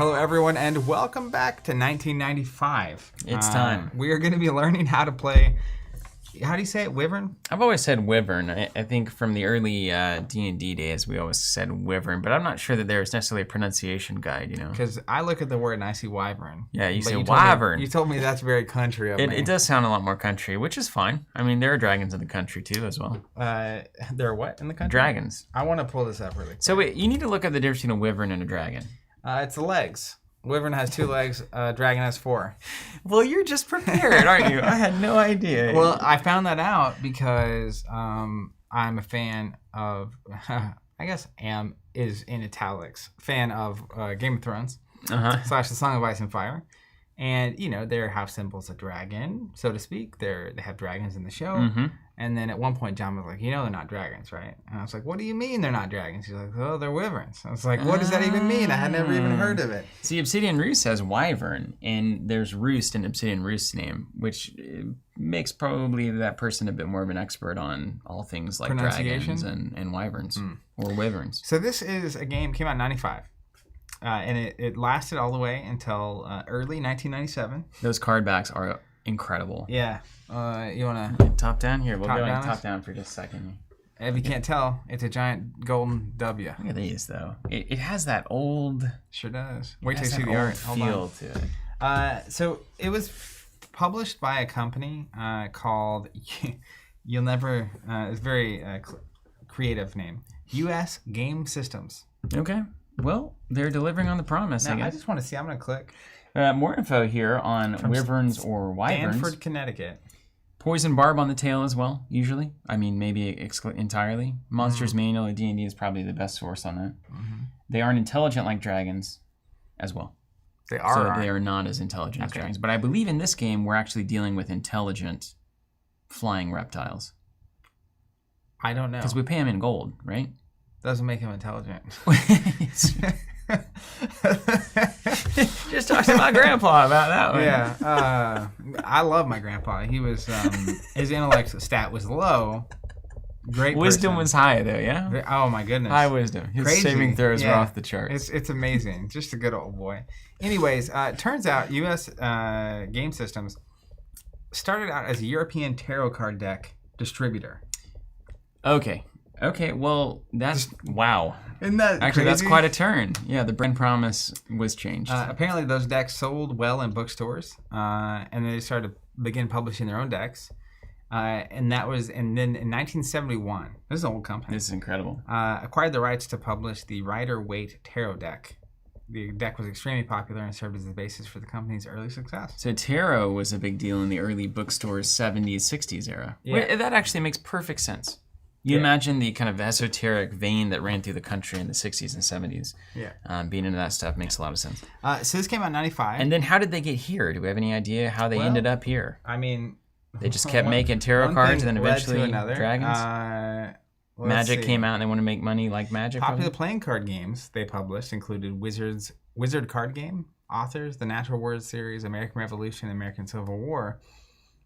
Hello, everyone, and welcome back to 1995. It's time. We are going to be learning how to play. How do you say it, Wyvern? I've always said Wyvern. I think from the early D&D days, we always said Wyvern, but I'm not sure that there's necessarily a pronunciation guide, you know? Because I look at the word and I see Wyvern. Yeah, you say Wyvern. You told me that's very country of me. It does sound a lot more country, which is fine. I mean, there are dragons in the country, too, as well. There are what in the country? Dragons. I want to pull this up really quick. So wait, you need to look at the difference between a Wyvern and a dragon. It's the legs. Wyvern has 2 legs, dragon has 4. Well, you're just prepared, aren't you? I had no idea. Well, I found that out because I'm a fan of, I guess am is in italics, fan of Game of Thrones / The Song of Ice and Fire. And, you know, they have symbols of dragon, so to speak. They have dragons in the show. Mm-hmm. And then at one point, John was like, you know they're not dragons, right? And I was like, what do you mean they're not dragons? He's like, oh, they're wyverns. I was like, what does that even mean? I had never even heard of it. See, Obsidian Roost has wyvern, and there's Roost in Obsidian Roost's name, which makes probably that person a bit more of an expert on all things like dragons and wyverns or wyverns. So this is a game, came out in 95. And it lasted all the way until early 1997. Those card backs are incredible. Yeah. You want to... Top down? Here, we'll go in top down for just a second. If you can't tell, it's a giant golden W. Look at these, though. It has that old... Sure does. Wait till you see the art. Feel to it. So it was published by a company called... You'll never... it's a very creative name. U.S. Game Systems. Okay. Well, they're delivering on the promise, I guess. I just want to see. I'm going to click. More info here on wyverns or wyverns. Stanford, Connecticut. Poison barb on the tail as well, usually. I mean, maybe entirely. Monsters Manual of D&D is probably the best source on that. Mm-hmm. They aren't intelligent like dragons as well. They are. So they are not as intelligent as dragons. But I believe in this game, we're actually dealing with intelligent flying reptiles. I don't know. Because we pay them in gold, right? Doesn't make him intelligent. Just talked to my grandpa about that one. Yeah. I love my grandpa. He was, his intellect stat was low. Great Wisdom person. Was high, though, yeah? Oh, my goodness. High wisdom. His Crazy. Saving throws were off the charts. It's amazing. Just a good old boy. Anyways, it turns out U.S. Game Systems started out as a European tarot card deck distributor. Okay, well, that's... Wow. Isn't that Actually, crazy? that's quite a turn. Yeah, the brand promise was changed. Apparently, those decks sold well in bookstores, and they started to begin publishing their own decks. And then in 1971, this is an old company. This is incredible. Acquired the rights to publish the Rider-Waite Tarot deck. The deck was extremely popular and served as the basis for the company's early success. So tarot was a big deal in the early bookstores 70s, 60s era. Yeah. Wait, that actually makes perfect sense. You imagine the kind of esoteric vein that ran through the country in the 60s and 70s. Yeah. Being into that stuff makes a lot of sense. So this came out in 95. And then how did they get here? Do we have any idea how they ended up here? I mean... They just kept making tarot cards and then eventually dragons? Magic came out and they want to make money like Magic? Popular playing card games they published included Wizard Card Game, Authors, the Natural Words series, American Revolution, American Civil War.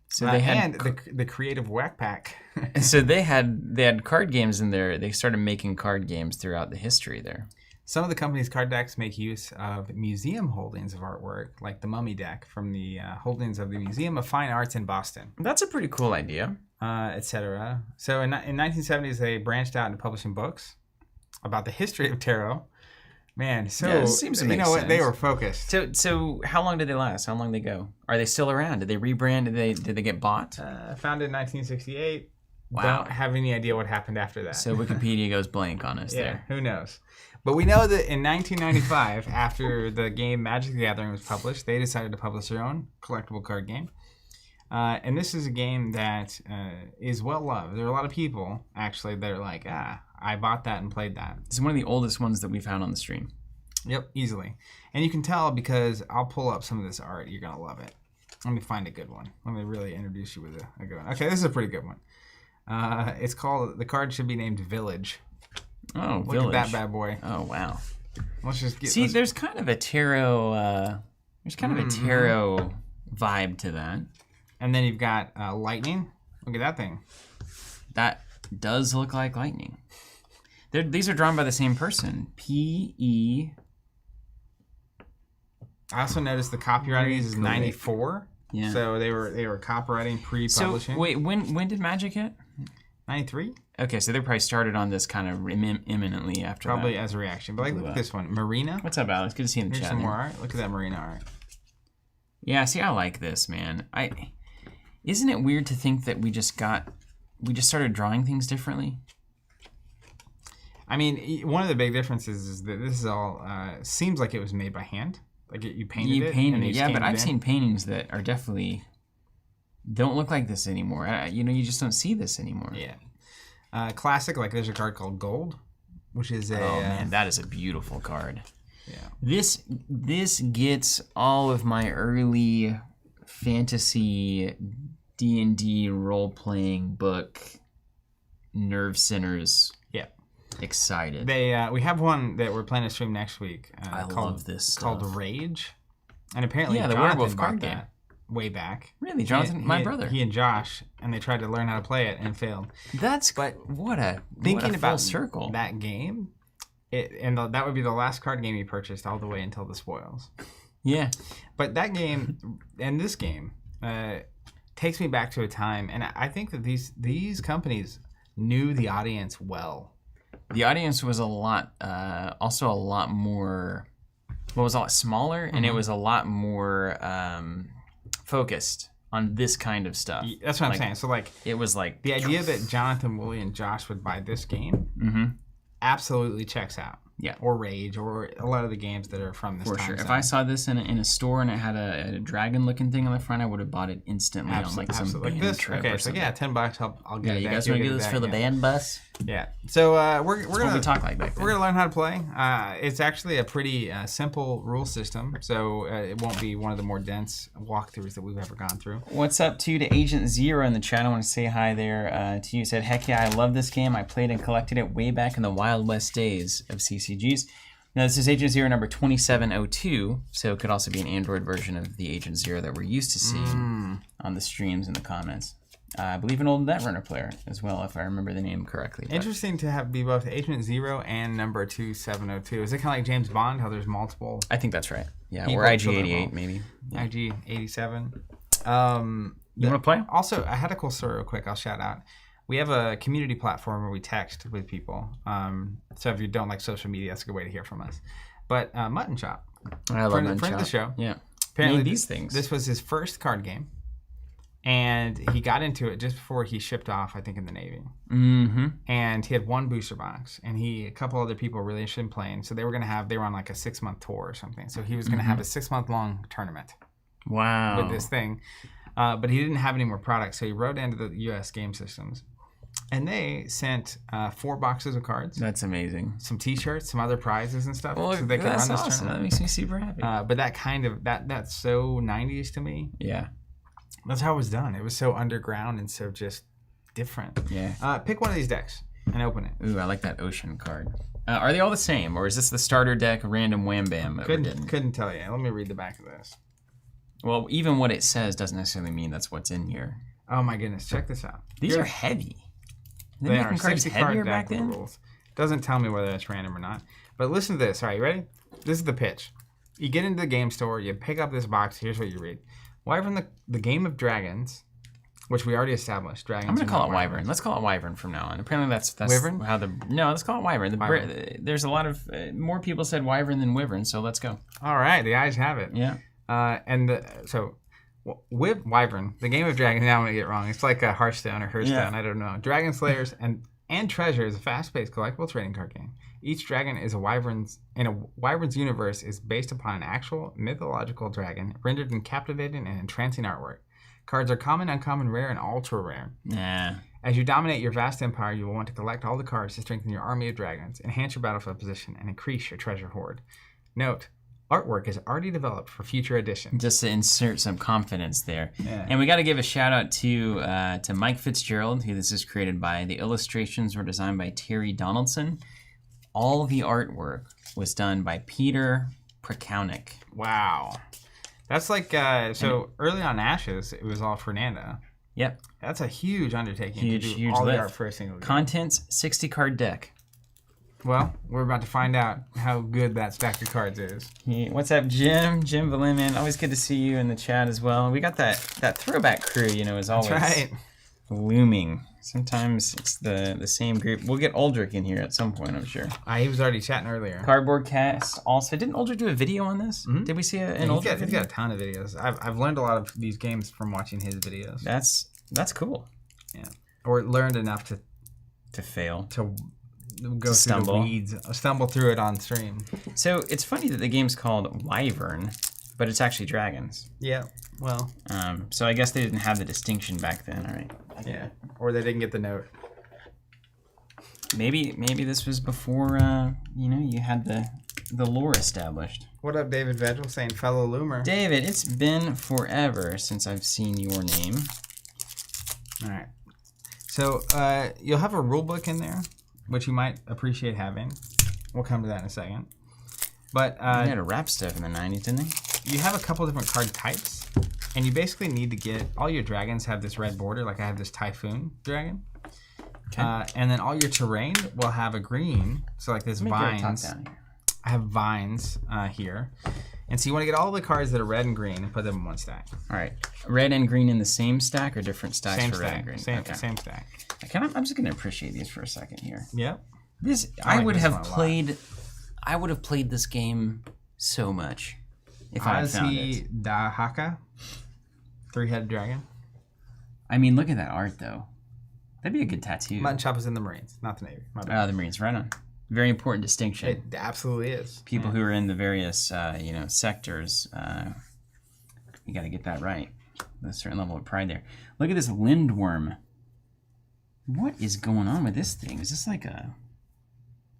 So they had and the Creative Whack Pack. So they had card games in there. They started making card games throughout the history there. Some of the company's card decks make use of museum holdings of artwork, like the Mummy deck from the holdings of the Museum of Fine Arts in Boston. That's a pretty cool idea. Etc. So in 1970s, they branched out into publishing books about the history of tarot. Man, so it seems to make you know sense. What? They were focused. So how long did they last? How long did they go? Are they still around? Did they rebrand? Did they get bought? Founded in 1968. Wow. Don't have any idea what happened after that. So Wikipedia goes blank on us there. Who knows? But we know that in 1995, after the game Magic the Gathering was published, they decided to publish their own collectible card game. And this is a game that is well loved. There are a lot of people, actually, that are like, I bought that and played that. It's one of the oldest ones that we found on the stream. Yep, easily. And you can tell because I'll pull up some of this art. You're going to love it. Let me find a good one. Let me really introduce you with a good one. Okay, this is a pretty good one. It's called, the card should be named Village. Oh, Look Village. at that bad boy. Oh, wow. Let's just get... See, there's kind of a tarot, vibe to that. And then you've got lightning. Look at that thing. That does look like lightning. These are drawn by the same person. P-E... I also noticed the copyright is 94. Yeah. So they were copywriting pre-publishing. So wait, when did Magic hit? 93. Okay, so they probably started on this kind of imminently after probably that. As a reaction. But like, look at this one, Marina. What's up, Alex? Good to see you in the chat. Here's some more art. Look at that Marina art. Yeah, see, I like this, man. Isn't it weird to think that we just started drawing things differently? I mean, one of the big differences is that this is all seems like it was made by hand. Like you painted it. Yeah, but I've seen paintings that are definitely don't look like this anymore. You just don't see this anymore. Yeah. Classic, like there's a card called Gold, which is a... Oh, man, that is a beautiful card. Yeah. This gets all of my early fantasy D&D role-playing book nerve centers excited. We have one that we're planning to stream next week. I love this stuff. Called Rage. And apparently the werewolf card game. Way back. Really? Jonathan, my brother. He and Josh, and they tried to learn how to play it and failed. What a full circle. That game, that would be the last card game he purchased all the way until the spoils. Yeah. But that game, and this game, takes me back to a time, and I think that these companies knew the audience well. The audience was also a lot more, was a lot smaller, and it was a lot more focused on this kind of stuff. That's what I'm saying. So it was like the idea that Jonathan, Woolley, and Josh would buy this game absolutely checks out. Yeah. Or Rage, or a lot of the games that are from this time. For sure. zone. If I saw this in a store and it had a dragon-looking thing on the front, I would have bought it instantly on some band trip or something. Okay, so $10, I'll get it. You guys want to do this for the band bus? Yeah. So we're gonna talk like back then. We're gonna learn how to play. It's actually a pretty simple rule system, so it won't be one of the more dense walkthroughs that we've ever gone through. What's up to Agent Zero in the chat? I want to say hi there to you. Said, heck yeah, I love this game. I played and collected it way back in the Wild West days of CCGs. Now, this is Agent Zero number 2702, so it could also be an Android version of the Agent Zero that we're used to seeing on the streams and the comments. I believe an old Netrunner player as well, if I remember the name correctly. Interesting to be both Agent Zero and number 2702. Is it kind of like James Bond, how there's multiple? I think that's right. Yeah, or IG-88 maybe. Yeah. IG-87. You want to play? Also, I had a cool story real quick I'll shout out. We have a community platform where we text with people. So if you don't like social media, that's a good way to hear from us. But Mutton Chop. I love Mutton Chop. Friend of the show. Yeah. Apparently these things. This was his first card game. And he got into it just before he shipped off, I think, in the Navy. Mm-hmm. And he had one booster box. And a couple other people were really interested in playing. So they were on like a 6-month tour or something. So he was going to have a 6-month-long tournament. Wow. With this thing. But he didn't have any more products. So he wrote into the U.S. Game Systems. And they sent 4 boxes of cards. That's amazing. Some T-shirts, some other prizes and stuff. Well, so they could that's run this awesome. tournament. That makes me super happy. But that kind of that's so 90s to me. Yeah. That's how it was done. It was so underground and so just different. Yeah. Pick one of these decks and open it. Ooh, I like that ocean card. Are they all the same, or is this the starter deck random wham bam? Couldn't tell you. Let me read the back of this. Well, even what it says doesn't necessarily mean that's what's in here. Oh my goodness! Check this out. These are heavy. They are 60 card deck with rules. Doesn't tell me whether it's random or not. But listen to this. All right, you ready? This is the pitch. You get into the game store. You pick up this box. Here's what you read. Wyvern, the game of dragons, which we already established. Dragons. I'm gonna call it Wyvern. Let's call it Wyvern from now on. Apparently that's Wyvern? how No, let's call it Wyvern. There's a lot of more people said Wyvern than Wyvern, so let's go. All right, the eyes have it. Yeah. Wyvern, the game of dragons. Now I'm gonna get it wrong. It's like a Hearthstone or Hearthstone. Yeah. I don't know. Dragon Slayers and Treasure is a fast-paced collectible trading card game. Each dragon is a wyvern's universe is based upon an actual mythological dragon rendered in captivating and entrancing artwork. Cards are common, uncommon, rare, and ultra rare. Yeah. As you dominate your vast empire, you will want to collect all the cards to strengthen your army of dragons, enhance your battlefield position, and increase your treasure hoard. Note: artwork is already developed for future editions. Just to insert some confidence there. Yeah. And we got to give a shout out to Mike Fitzgerald, who this is created by. The illustrations were designed by Terry Donaldson. All the artwork was done by Peter Prakownik. Wow. That's like, early on Ashes, it was all Fernando. Yep. That's a huge undertaking huge all lift. The art for a single game. Contents, 60 card deck. Well, we're about to find out how good that stack of cards is. Hey, what's up, Jim? Jim Valin, man. Always good to see you in the chat as well. We got that Throwback crew, is always looming. Sometimes it's the same group. We'll get Aldrich in here at some point, I'm sure. He was already chatting earlier. Cardboard Cast also. Didn't Aldrich do a video on this? Mm-hmm. Did we see an Aldrich video? He's got a ton of videos. I've learned a lot of these games from watching his videos. That's cool. Yeah. Or learned enough to fail. To go through the weeds. Stumble through it on stream. So it's funny that the game's called Wyvern, but it's actually dragons. Yeah. Well. So I guess they didn't have the distinction back then, all right? Yeah. Or they didn't get the note. Maybe this was before you had the lore established. What up, David Vedral, saying fellow loomer? David, it's been forever since I've seen your name. All right. So you'll have a rule book in there, which you might appreciate having. We'll come to that in a second. But they had a rap stuff in the 90s, didn't they? You have a couple different card types, and you basically need to get all your dragons have this red border, like I have this Typhoon dragon. Okay. And then all your terrain will have a green, so like this vines. I have vines here. And so you want to get all the cards that are red and green and put them in one stack. All right. Red and green in the same stack or different stacks same for stack. Red and green? Same stack. I'm just going to appreciate these for a second here. Yep. I would have played this game so much if I had found it. Dahaka, 3-headed dragon. I mean, look at that art, though. That'd be a good tattoo. Mutton Chop is in the Marines, not the Navy. The Marines, right on. Very important distinction. It absolutely is. People who are in the various, sectors, you got to get that right. There's a certain level of pride there. Look at this Lindworm. What is going on with this thing? Is this like a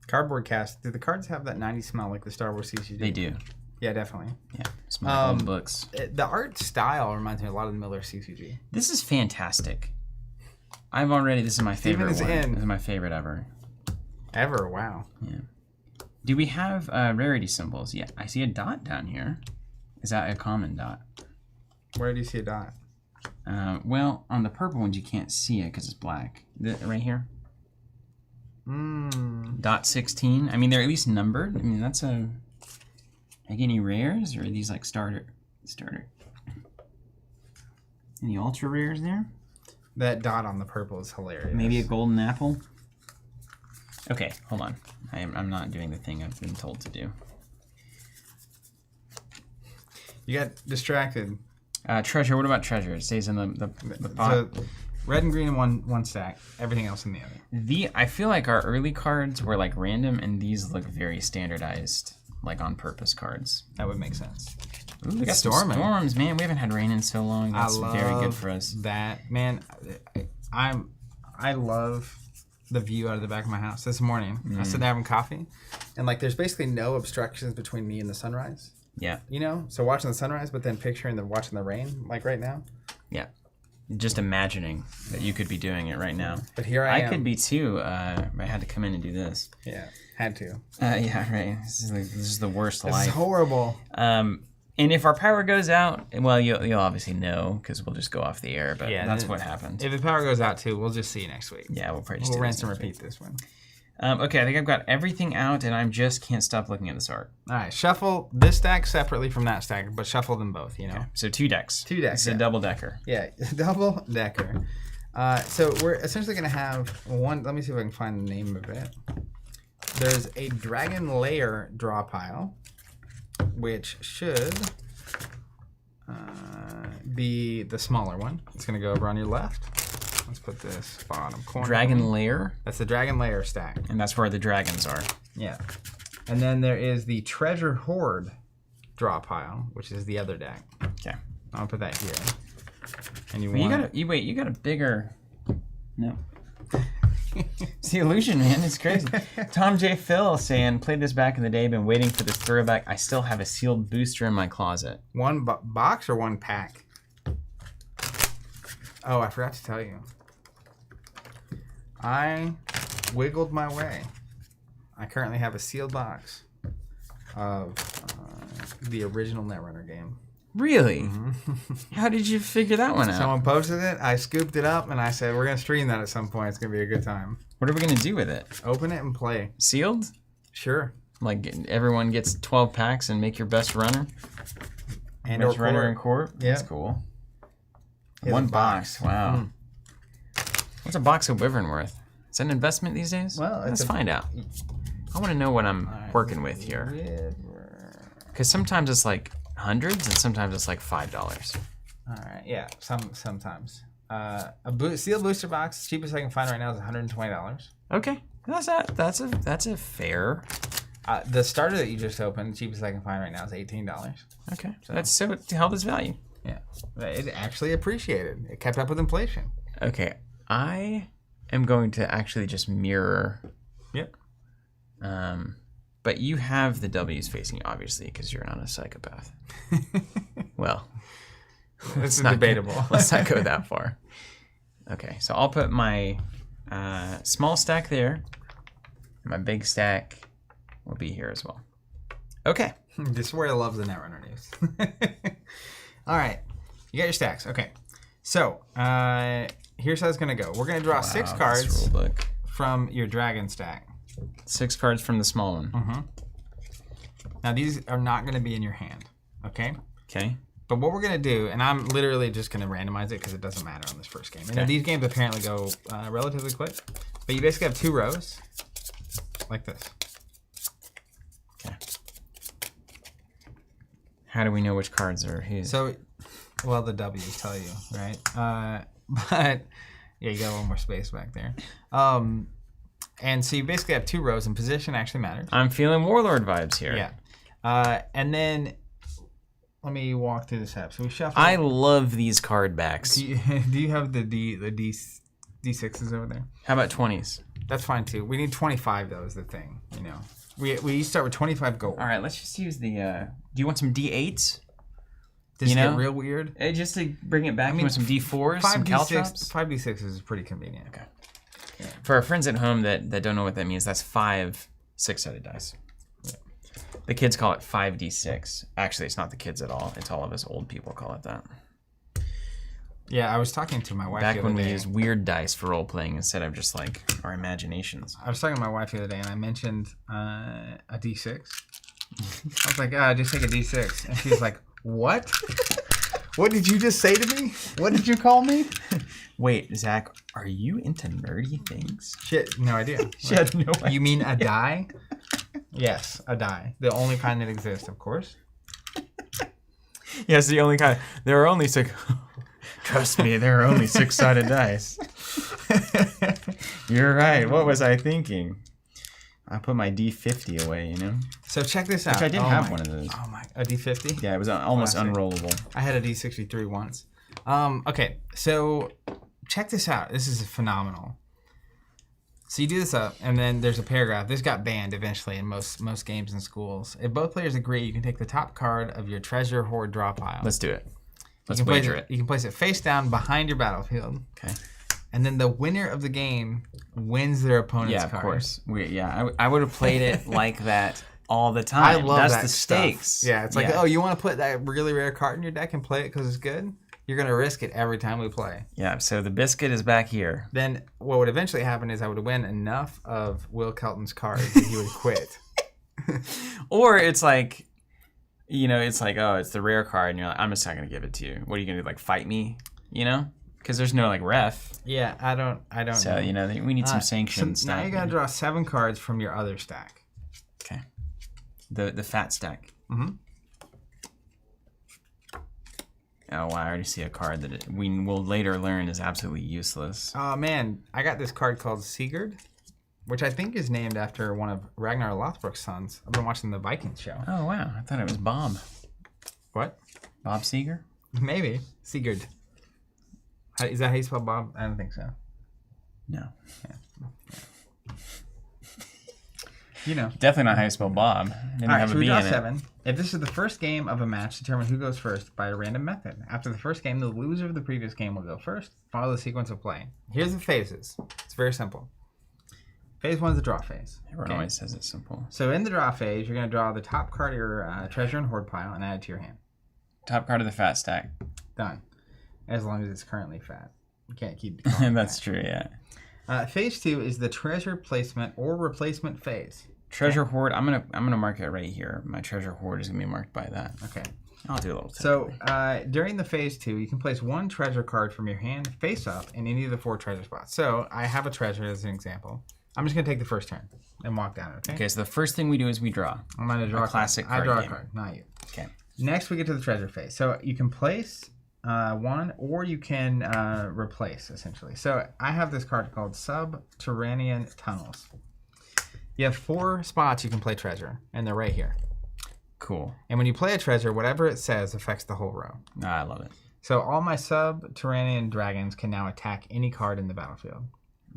Cardboard Cast? Do the cards have that 90s smell like the Star Wars CCG? They do. Yeah, definitely. Yeah, smell like old books. The art style reminds me a lot of the Miller CCG. This is fantastic. This is my favorite one. This is my favorite ever. Ever? Wow. Yeah. Do we have rarity symbols? Yeah, I see a dot down here. Is that a common dot? Where do you see a dot? Well, on the purple ones you can't see it because it's black. Right here. Dot 16. I mean, they're at least numbered. I mean, that's a. Like any rares, or are these like starter? Any ultra rares there? That dot on the purple is hilarious. Maybe a golden apple. Okay, hold on. I'm not doing the thing I've been told to do. You got distracted. Treasure. What about treasure? It stays in the pot. So red and green in one stack. Everything else in the other. I feel like our early cards were like random, and these look very standardized, like on purpose cards. That would make sense. Ooh, we got storms, man. We haven't had rain in so long. That's very good for us. That man, I love the view out of the back of my house. This morning, I was sitting there having coffee, and like there's basically no obstructions between me and the sunrise. Yeah. So watching the sunrise, but then picturing watching the rain, like right now. Yeah. Just imagining that you could be doing it right now. But here I am. I could be too. I had to come in and do this. Yeah, had to. Yeah, right. This is the worst life. This is horrible. And if our power goes out, well, you'll obviously know because we'll just go off the air. But yeah, that's what happens. If the power goes out too, we'll just see you next week. Yeah, we'll probably just rinse and repeat this one. Okay, I think I've got everything out, and I just can't stop looking at this art. All right, shuffle this stack separately from that stack, but shuffle them both. Okay. So 2 decks. 2 decks. It's a double decker. Yeah, double decker. So we're essentially going to have one. Let me see if I can find the name of it. There's a Dragon Lair draw pile, which should be the smaller one. It's going to go over on your left. Let's put this bottom corner. Dragon Lair? That's the Dragon Lair stack. And that's where the dragons are. Yeah. And then there is the Treasure Hoard draw pile, which is the other deck. Okay. I'll put that here. And you got a bigger. No. It's the illusion, man. It's crazy. Tom J. Phil saying, played this back in the day, been waiting for this throwback. I still have a sealed booster in my closet. One box or one pack? Oh, I forgot to tell you. I wiggled my way. I currently have a sealed box of the original Netrunner game. Really? Mm-hmm. How did you figure that one out? Someone posted it. I scooped it up, and I said, we're going to stream that at some point. It's going to be a good time. What are we going to do with it? Open it and play. Sealed? Sure. Like everyone gets 12 packs and make your best runner? And best runner in court? Yeah. That's cool. Here's One box. Wow. What's a box of Wyvern worth? Is that an investment these days? Well, let's find out. I want to know what I'm working with here. Because sometimes it's like hundreds and sometimes it's like $5. All right. Yeah. Sometimes. Sealed booster box, cheapest I can find right now is $120. Okay. That's a fair. The starter that you just opened, the cheapest I can find right now is $18. Okay. So it held its value. Yeah. It actually appreciated. It kept up with inflation. Okay. I am going to actually just mirror. Yep. But you have the W's facing you, obviously, because you're not a psychopath. Well, it's debatable. Let's not go that far. Okay, so I'll put my small stack there. My big stack will be here as well. Okay. This is where I love the Netrunner news. All right. You got your stacks. Okay. So, here's how it's going to go. We're going to draw 6 cards from your dragon stack. 6 cards from the small one. Mm-hmm. Now, these are not going to be in your hand. Okay? Okay. But what we're going to do, and I'm literally just going to randomize it because it doesn't matter on this first game. And these games apparently go relatively quick. But you basically have 2 rows like this. Okay. How do we know which cards are whose? So, well, the W's tell you, right? But, yeah, you got a little more space back there. And so you basically have 2 rows, and position actually matters. I'm feeling Warlord vibes here. Yeah. And then... Let me walk through this app. So we shuffle. I love these card backs. Do you have the D6s over there? How about 20s? That's fine too. We need 25 though is the thing. You know, we start with 25 gold. All right, let's just use the. Do you want some D8s? Does it get real weird? Just to bring it back, you want some D4s, some caltrops? 5D6 is pretty convenient. Okay. Yeah. For our friends at home that don't know what that means, that's 5 6-sided dice. The kids call it 5D6. Actually, it's not the kids at all. It's all of us old people call it that. Yeah, I was talking to my wife back the other when day. we used weird dice for role playing instead of just like our imaginations. I was talking to my wife the other day, and I mentioned a D6. I was like, just take a D6. And she was like, what? What did you just say to me? What did you call me? Wait, Zach, are you into nerdy things? Shit, no idea. She had no idea. You mean a die? Yes, a die. The only kind that exists, of course. Yes, the only kind. There are only 6. Trust me, there are only 6-sided dice. You're right. What was I thinking? I put my D50 away, you know? So check this out. Which I did have one of those. Oh my, a D50? Yeah, it was almost unrollable. I had a D63 once. Okay, so check this out. This is phenomenal. So you do this up, and then there's a paragraph. This got banned eventually in most games and schools. If both players agree, you can take the top card of your treasure hoard draw pile. Let's do it. Let's wager it. You can place it face down behind your battlefield. Okay. And then the winner of the game wins their opponent's card. Yeah, of course. I would have played it like that all the time. I love That's that the stakes. Stuff. Yeah, it's like, oh, you want to put that really rare card in your deck and play it because it's good? You're going to risk it every time we play. Yeah, so the biscuit is back here. Then what would eventually happen is I would win enough of Will Kelton's cards that he would quit. Or it's like, you know, it's like, oh, it's the rare card, and you're like, I'm just not going to give it to you. What are you going to do, like fight me, you know? Because there's no, like, ref. Yeah, I don't know. So, you know, we need some sanctions. So now you got to draw 7 cards from your other stack. Okay. The fat stack. Mm-hmm. Oh, wow, I already see a card that we will later learn is absolutely useless. Oh, man. I got this card called Sigurd, which I think is named after one of Ragnar Lothbrok's sons. I've been watching the Vikings show. Oh, wow. I thought it was Bob. What? Bob Seger? Maybe. Sigurd. Is that how you spell Bob? I don't think so. No. Yeah. You know. Definitely not how you spell Bob. Didn't have a B in it. 7. If this is the first game of a match, determine who goes first by a random method. After the first game, the loser of the previous game will go first. Follow the sequence of play. Here's the phases. It's very simple. Phase 1 is the draw phase. Everyone always says it's simple. So in the draw phase, you're going to draw the top card of your treasure and hoard pile and add it to your hand. Top card of the fat stack. Done. As long as it's currently fat. You can't keep That's true, yeah. Phase 2 is the treasure placement or replacement phase. Treasure hoard. I'm gonna mark it right here. My treasure hoard is gonna be marked by that. Okay. I'll do a little. So during the phase 2, you can place one treasure card from your hand face up in any of the 4 treasure spots. So I have a treasure as an example. I'm just gonna take the first turn and walk down. Okay. Okay. So the first thing we do is we draw. I'm gonna draw a classic card. I draw game. a card, not you. Okay. Next, we get to the treasure phase. So you can place one, or you can replace, essentially. So I have this card called Subterranean Tunnels. You have 4 spots you can play treasure, and they're right here. Cool. And when you play a treasure, whatever it says affects the whole row. I love it. So all my subterranean dragons can now attack any card in the battlefield.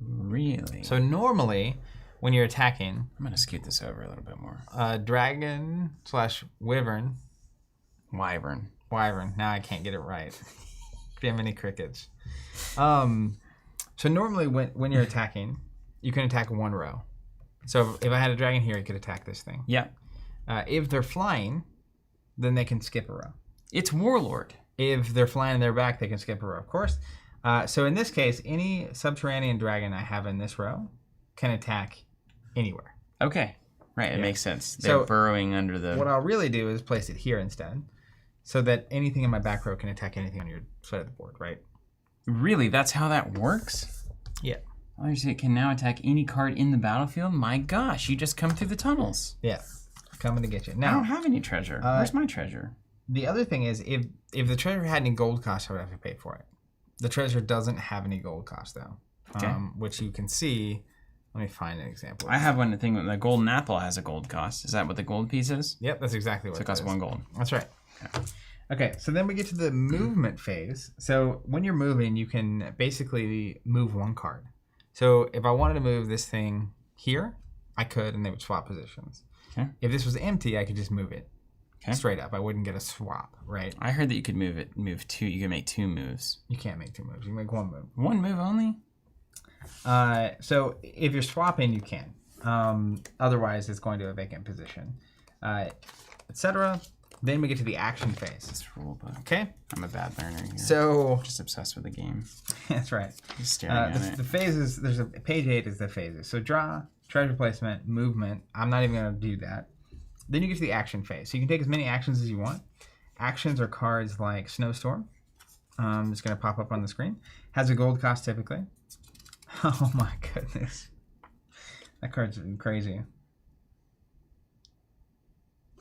Really? So normally, when you're attacking... I'm going to scoot this over a little bit more. Dragon / wyvern. Wyvern. Now I can't get it right. Bimini crickets. So normally when you're attacking, you can attack one row. So if I had a dragon here, you could attack this thing. Yeah. If they're flying, then they can skip a row. It's Warlord. If they're flying in their back, they can skip a row, of course. So in this case, any subterranean dragon I have in this row can attack anywhere. Okay. Right, it makes sense. They're burrowing under the... What I'll really do is place it here instead, so that anything in my back row can attack anything on your side of the board, right? Really? That's how that works? Yeah. Oh, it can now attack any card in the battlefield? My gosh, you just come through the tunnels. Yeah. Coming to get you. Now, I don't have any treasure. Where's my treasure? The other thing is, if the treasure had any gold cost, I would have to pay for it. The treasure doesn't have any gold cost, though. Okay. Which you can see. Let me find an example. I have one thing. The golden apple has a gold cost. Is that what the gold piece is? Yep, that's exactly what it is. So it costs 1 gold. That's right. Okay, so then we get to the movement phase. So when you're moving, you can basically move one card. So if I wanted to move this thing here, I could, and they would swap positions. Okay. If this was empty, I could just move it straight up. I wouldn't get a swap, right? I heard that you could move 2. You can make 2 moves. You can't make 2 moves. You can make 1 move. 1 move only? So if you're swapping, you can. Otherwise, it's going to a vacant position, etc. Then we get to the action phase. This rule book. Okay. I'm a bad learner here. So I'm just obsessed with the game. That's right. Just staring at it. The phases. There's page 8 is the phases. So draw, treasure placement, movement. I'm not even going to do that. Then you get to the action phase. So you can take as many actions as you want. Actions are cards like Snowstorm. It's going to pop up on the screen. Has a gold cost typically. Oh my goodness. That card's crazy.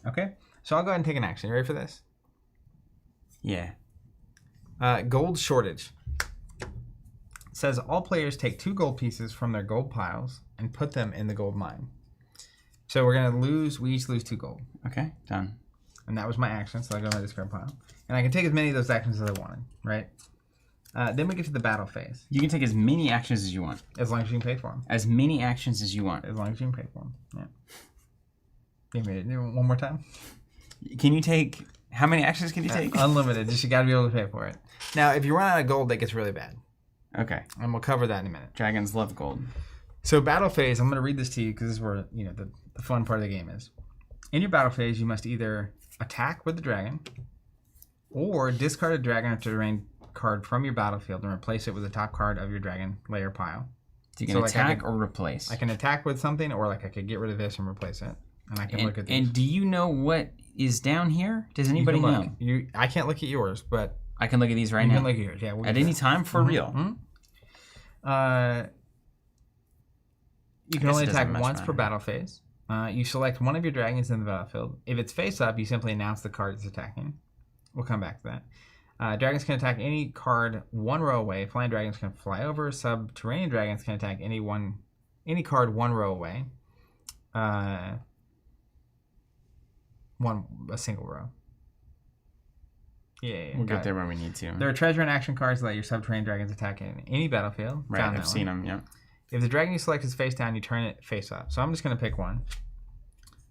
Okay. So I'll go ahead and take an action. You ready for this? Yeah. Gold shortage. It says all players take 2 gold pieces from their gold piles and put them in the gold mine. So we're going to lose, we each lose 2 gold. Okay, done. And that was my action, so I go to my discard pile. And I can take as many of those actions as I wanted, right? Then we get to the battle phase. You can take as many actions as you want. As long as you can pay for them. As many actions as you want. As long as you can pay for them, yeah. Give me it one more time. Can you take... How many actions can you take? Unlimited. Just you got to be able to pay for it. Now, if you run out of gold, that gets really bad. Okay. And we'll cover that in a minute. Dragons love gold. So battle phase, I'm going to read this to you because this is where the fun part of the game is. In your battle phase, you must either attack with the dragon or discard a dragon or terrain card from your battlefield and replace it with the top card of your dragon layer pile. So you can attack or replace. I can attack with something, or I could get rid of this and replace it. And I can look at this. And do you know what is down here? Does anybody know? I can't look at yours, but... I can look at these right now? You can look at yours, yeah. At any time, for real? Mm-hmm. You can only attack once per battle phase. You select one of your dragons in the battlefield. If it's face up, you simply announce the card it's attacking. We'll come back to that. Dragons can attack any card 1 row away. Flying dragons can fly over. Subterranean dragons can attack any card 1 row away. A single row. Yeah, we'll get there when we need to. There are treasure and action cards that let your subterranean dragons attack in any battlefield. Right, I've seen them, yeah. If the dragon you select is face down, you turn it face up. So I'm just going to pick one.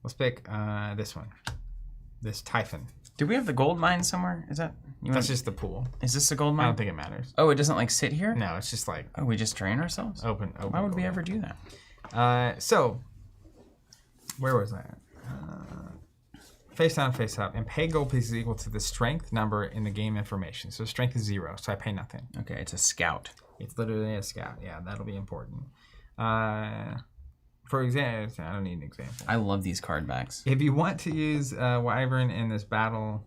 Let's pick this one. This Typhon. Do we have the gold mine somewhere? Is that... That's just the pool. Is this the gold mine? I don't think it matters. Oh, it doesn't sit here? No, it's just like... Oh, we just drain ourselves? Open. Why would we ever do that? So, where was I at? face down, face up, and pay gold pieces equal to the strength number in the game information. So strength is 0, so I pay nothing. Okay, it's a scout. It's literally a scout. Yeah, that'll be important. For example, I don't need an example. I love these card backs. If you want to use Wyvern in this battle,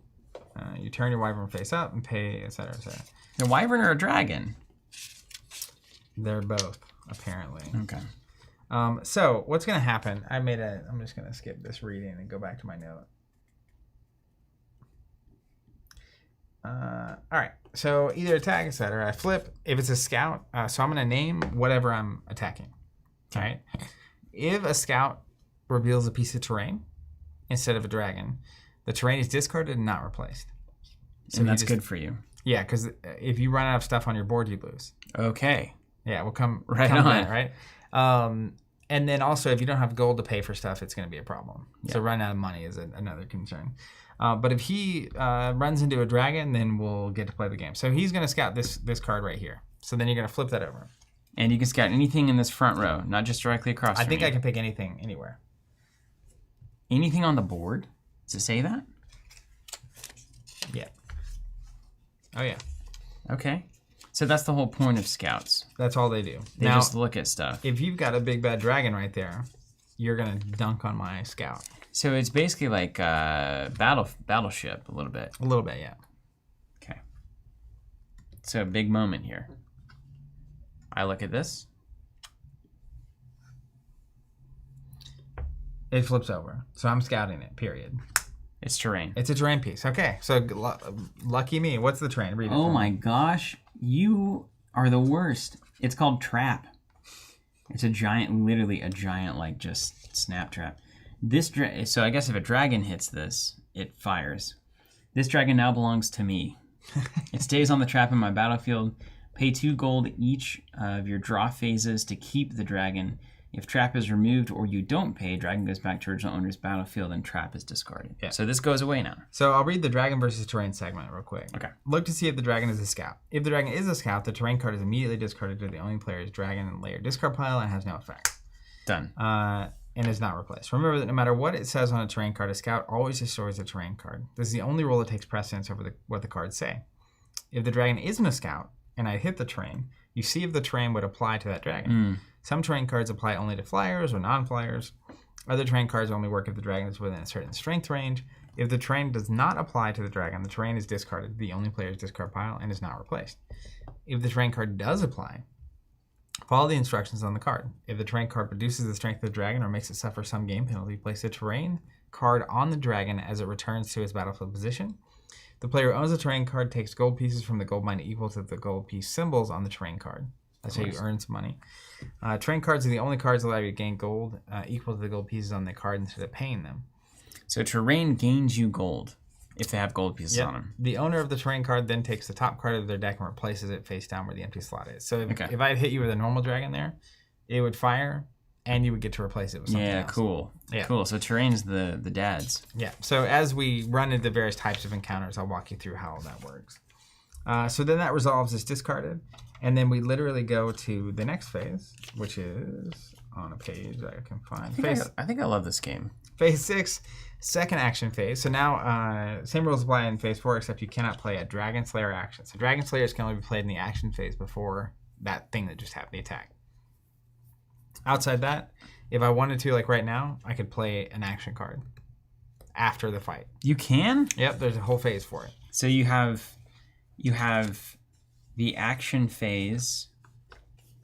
you turn your Wyvern face up and pay, etc., etc. The Wyvern or a dragon? They're both, apparently. Okay. So what's going to happen? I'm just going to skip this reading and go back to my note. All right. So either attack, etc. I flip. If it's a scout, so I'm going to name whatever I'm attacking. All right. If a scout reveals a piece of terrain instead of a dragon, the terrain is discarded and not replaced. So and that's good for you. Yeah, because if you run out of stuff on your board, you lose. Okay. Yeah, we'll come on. That, right? And then also, if you don't have gold to pay for stuff, it's going to be a problem. Yep. So running out of money is another concern. But if he runs into a dragon, then we'll get to play the game. So he's going to scout this card right here. So then you're going to flip that over. And you can scout anything in this front row, not just directly across from I think you. I can pick anything, anywhere. Anything on the board? Does it say that? Yeah. Oh, yeah. Okay. So that's the whole point of scouts. That's all they do. They just look at stuff. If you've got a big bad dragon right there, you're going to dunk on my scout. So it's basically like battleship a little bit. A little bit, yeah. Okay. So a big moment here. I look at this. It flips over. So I'm scouting it, period. It's terrain. It's a terrain piece. Okay, so lucky me. What's the terrain? Read it. Oh my gosh. You are the worst. It's called Trap. It's a giant, literally a giant, like just snap trap. So I guess if a dragon hits this, it fires. This dragon now belongs to me. It stays on the trap in my battlefield. Pay 2 gold each of your draw phases to keep the dragon. If trap is removed or you don't pay, dragon goes back to original owner's battlefield and trap is discarded. Yeah. So this goes away now. So I'll read the dragon versus terrain segment real quick. Okay. Look to see if the dragon is a scout. If the dragon is a scout, the terrain card is immediately discarded to the only player's dragon and layer discard pile and has no effect. Done. And is not replaced. Remember that no matter what it says on a terrain card, a scout always destroys the terrain card. This is the only rule that takes precedence over what the cards say. If the dragon isn't a scout, and I hit the terrain, you see if the terrain would apply to that dragon. Some terrain cards apply only to flyers or non-flyers. Other terrain cards only work if the dragon is within a certain strength range. If the terrain does not apply to the dragon, the terrain is discarded to the only player's discard pile and is not replaced. If the terrain card does apply, follow the instructions on the card. If the terrain card reduces the strength of the dragon or makes it suffer some game penalty, place the terrain card on the dragon as it returns to its battlefield position. The player who owns the terrain card takes gold pieces from the gold mine equal to the gold piece symbols on the terrain card. That's how you earn some money. Terrain cards are the only cards that allow you to gain gold equal to the gold pieces on the card instead of paying them. So terrain gains you gold if they have gold pieces on them. The owner of the terrain card then takes the top card of their deck and replaces it face down where the empty slot is. So if I had hit you with a normal dragon there, it would fire and you would get to replace it with something else. Cool. Yeah, cool. So terrain's the dads. Yeah. So as we run into various types of encounters, I'll walk you through how that works. So then that resolves is discarded. And then we literally go to the next phase, which is on a page that I can find. I think I love this game. Phase 6, second action phase. So now, same rules apply in phase 4, except you cannot play a Dragon Slayer action. So Dragon Slayers can only be played in the action phase before that thing that just happened, the attack. Outside that, if I wanted to, like right now, I could play an action card after the fight. You can? Yep, there's a whole phase for it. So you have the action phase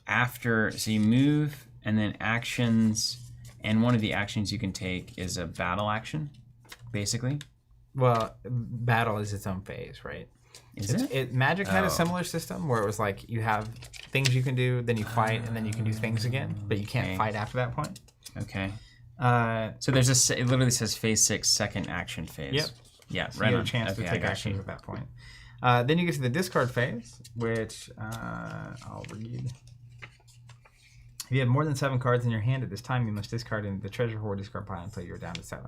after, so you move and then actions, and one of the actions you can take is a battle action, basically. Well, battle is its own phase, right? Magic had a similar system where it was like you have things you can do, then you fight, and then you can do things again, but you can't fight after that point. Okay. So there's it literally says phase 6, second action phase. Yep. Yeah, so you get a chance to take actions at that point. Then you get to the discard phase, which I'll read. If you have more than 7 cards in your hand at this time, you must discard into the treasure hoard discard pile until you're down to 7.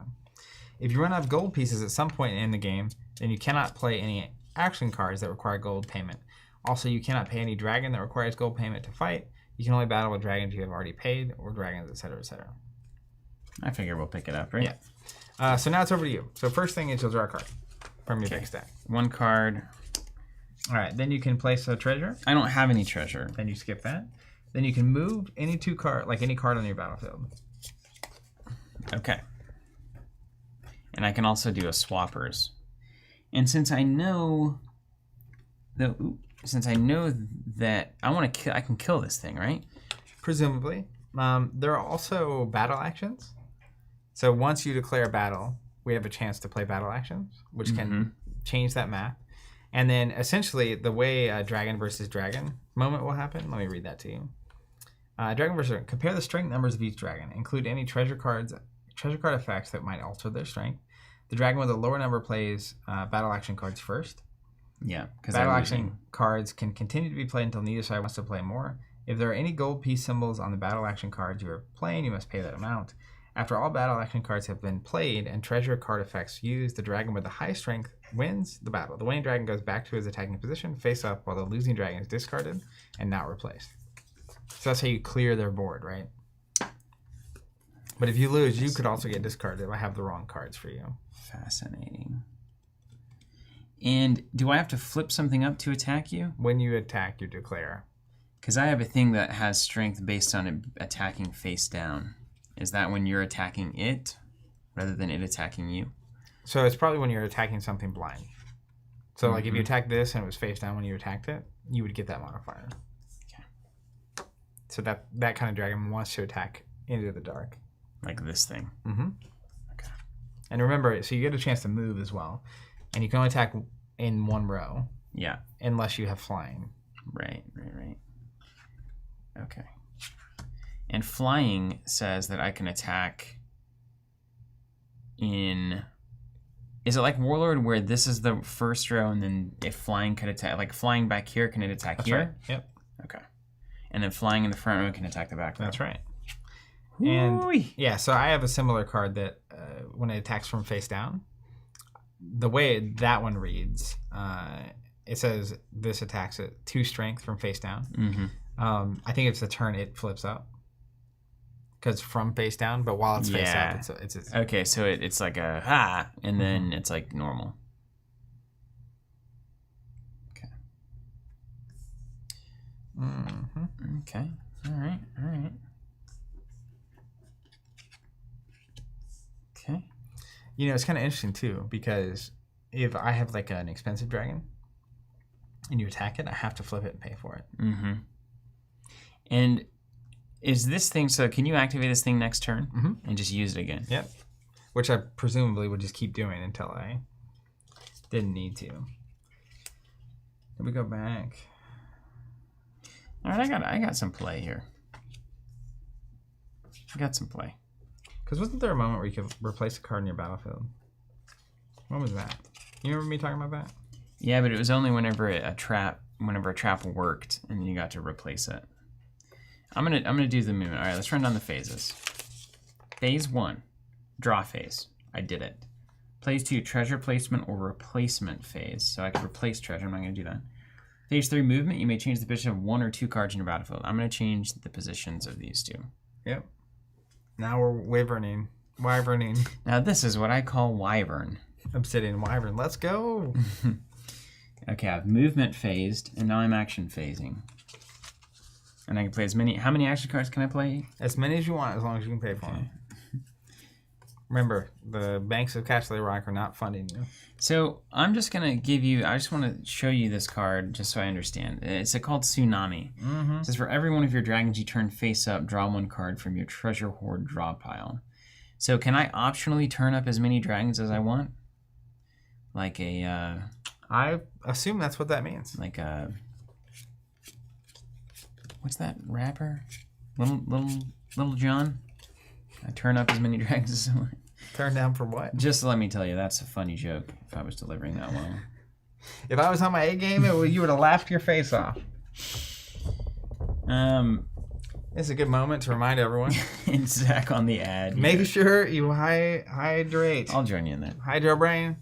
If you run out of gold pieces at some point in the game, then you cannot play any action cards that require gold payment. Also, you cannot pay any dragon that requires gold payment to fight. You can only battle with dragons you have already paid, or dragons, etc., etc. I figure we'll pick it up, right? Yeah. So now it's over to you. So first thing is you'll draw a card from your big stack. 1 card. All right. Then you can place a treasure. I don't have any treasure. Then you skip that. Then you can move any 2 card, like any card on your battlefield. Okay. And I can also do a swappers. And since I know that I want to kill, I can kill this thing, right? Presumably. There are also battle actions. So once you declare a battle, we have a chance to play battle actions, which can change that map. And then essentially the way a dragon versus dragon moment will happen, let me read that to you. Dragon versus dragon. Compare the strength numbers of each dragon. Include any treasure card effects that might alter their strength. The dragon with a lower number plays battle action cards first. Yeah, because battle action cards can continue to be played until neither side wants to play more. If there are any gold piece symbols on the battle action cards you are playing, you must pay that amount. After all battle action cards have been played and treasure card effects used, the dragon with the high strength wins the battle. The winning dragon goes back to his attacking position, face up, while the losing dragon is discarded and not replaced. So that's how you clear their board, right? But if you lose, you could also get discarded if I have the wrong cards for you. Fascinating. And do I have to flip something up to attack you? When you attack, you declare. Because I have a thing that has strength based on it attacking face down. Is that when you're attacking it rather than it attacking you? So it's probably when you're attacking something blind. So like if you attacked this and it was face down when you attacked it, you would get that modifier. Okay. So that kind of dragon wants to attack into the dark. Like this thing. Mm-hmm. Okay. And remember, so you get a chance to move as well. And you can only attack in 1 row. Yeah. Unless you have flying. Right. Okay. And flying says that I can attack in... Is it like Warlord where this is the first row and then if flying could attack... Like flying back here, can it attack here? Right. Yep. Okay. And then flying in the front row can attack the back row. That's right. And yeah, so I have a similar card that when it attacks from face down, the way that one reads, it says this attacks at 2 strength from face down. Mm-hmm. I think it's the turn it flips up because from face down, but while it's face up, it's okay. So it's like a ha, and then it's like normal. Okay. Okay. All right. Okay. You know, it's kind of interesting too because if I have like an expensive dragon and you attack it, I have to flip it and pay for it. Mm-hmm. And is this thing, so can you activate this thing next turn and just use it again? Yep. Which I presumably would just keep doing until I didn't need to. Let me go back. All right, I got some play here. Because wasn't there a moment where you could replace a card in your battlefield? What was that? You remember me talking about that? Yeah, but it was only whenever a trap worked, and you got to replace it. I'm gonna do the movement. All right, let's run down the phases. Phase 1, draw phase. I did it. Phase 2, treasure placement or replacement phase. So I could replace treasure. I'm not gonna do that. Phase 3, movement. You may change the position of 1 or 2 cards in your battlefield. I'm gonna change the positions of these 2. Yep. Now we're wyverning. Now this is what I call wyvern. Obsidian wyvern. Let's go. Okay, I've movement phased, and now I'm action phasing. And I can play as many... How many action cards can I play? As many as you want, as long as you can pay for them. Remember, the banks of Castle Rock are not funding you. So I'm just going to give you... I just want to show you this card just so I understand. It's called Tsunami. It says, for every one of your dragons you turn face up, draw 1 card from your treasure hoard draw pile. So can I optionally turn up as many dragons as I want? Like a... I assume that's what that means. Like a... What's that rapper? Little John? I turn up as many dragons as I want. Turn down for what? Just let me tell you, that's a funny joke if I was delivering that well. If I was on my A game, you would have laughed your face off. It's a good moment to remind everyone. And Zach on the ad. Make sure you hydrate. I'll join you in that. Hydro brain.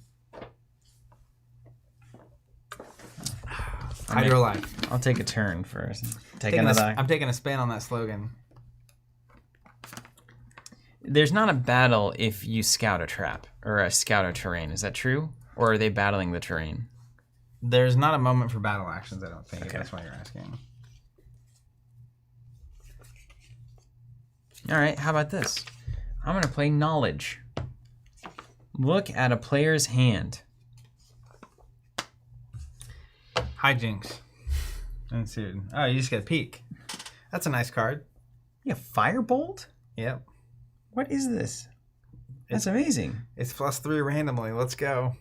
Hydro life. I'll take a turn first. I'm taking a spin on that slogan. There's not a battle if you scout a trap or a scout a terrain. Is that true? Or are they battling the terrain? There's not a moment for battle actions, I don't think. Okay. If that's what you're asking. All right, how about this? I'm going to play Knowledge. Look at a player's hand. Hijinks. Let's see. Oh, you just get a peek. That's a nice card. Yeah, Firebolt? Yep. What is this? That's amazing. It's +3 randomly. Let's go.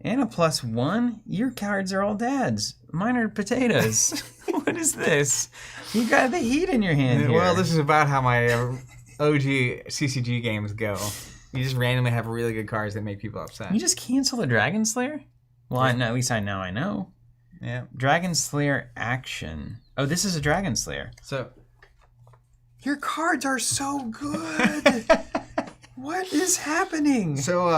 And a +1? Your cards are all dads. Mine are potatoes. What is this? You got the heat in your hand here. Well, this is about how my OG CCG games go. You just randomly have really good cards that make people upset. You just cancel the Dragon Slayer? Well, yeah. At least I know. Yeah. Dragon Slayer action. Oh, this is a Dragon Slayer. So, your cards are so good. What is happening? So,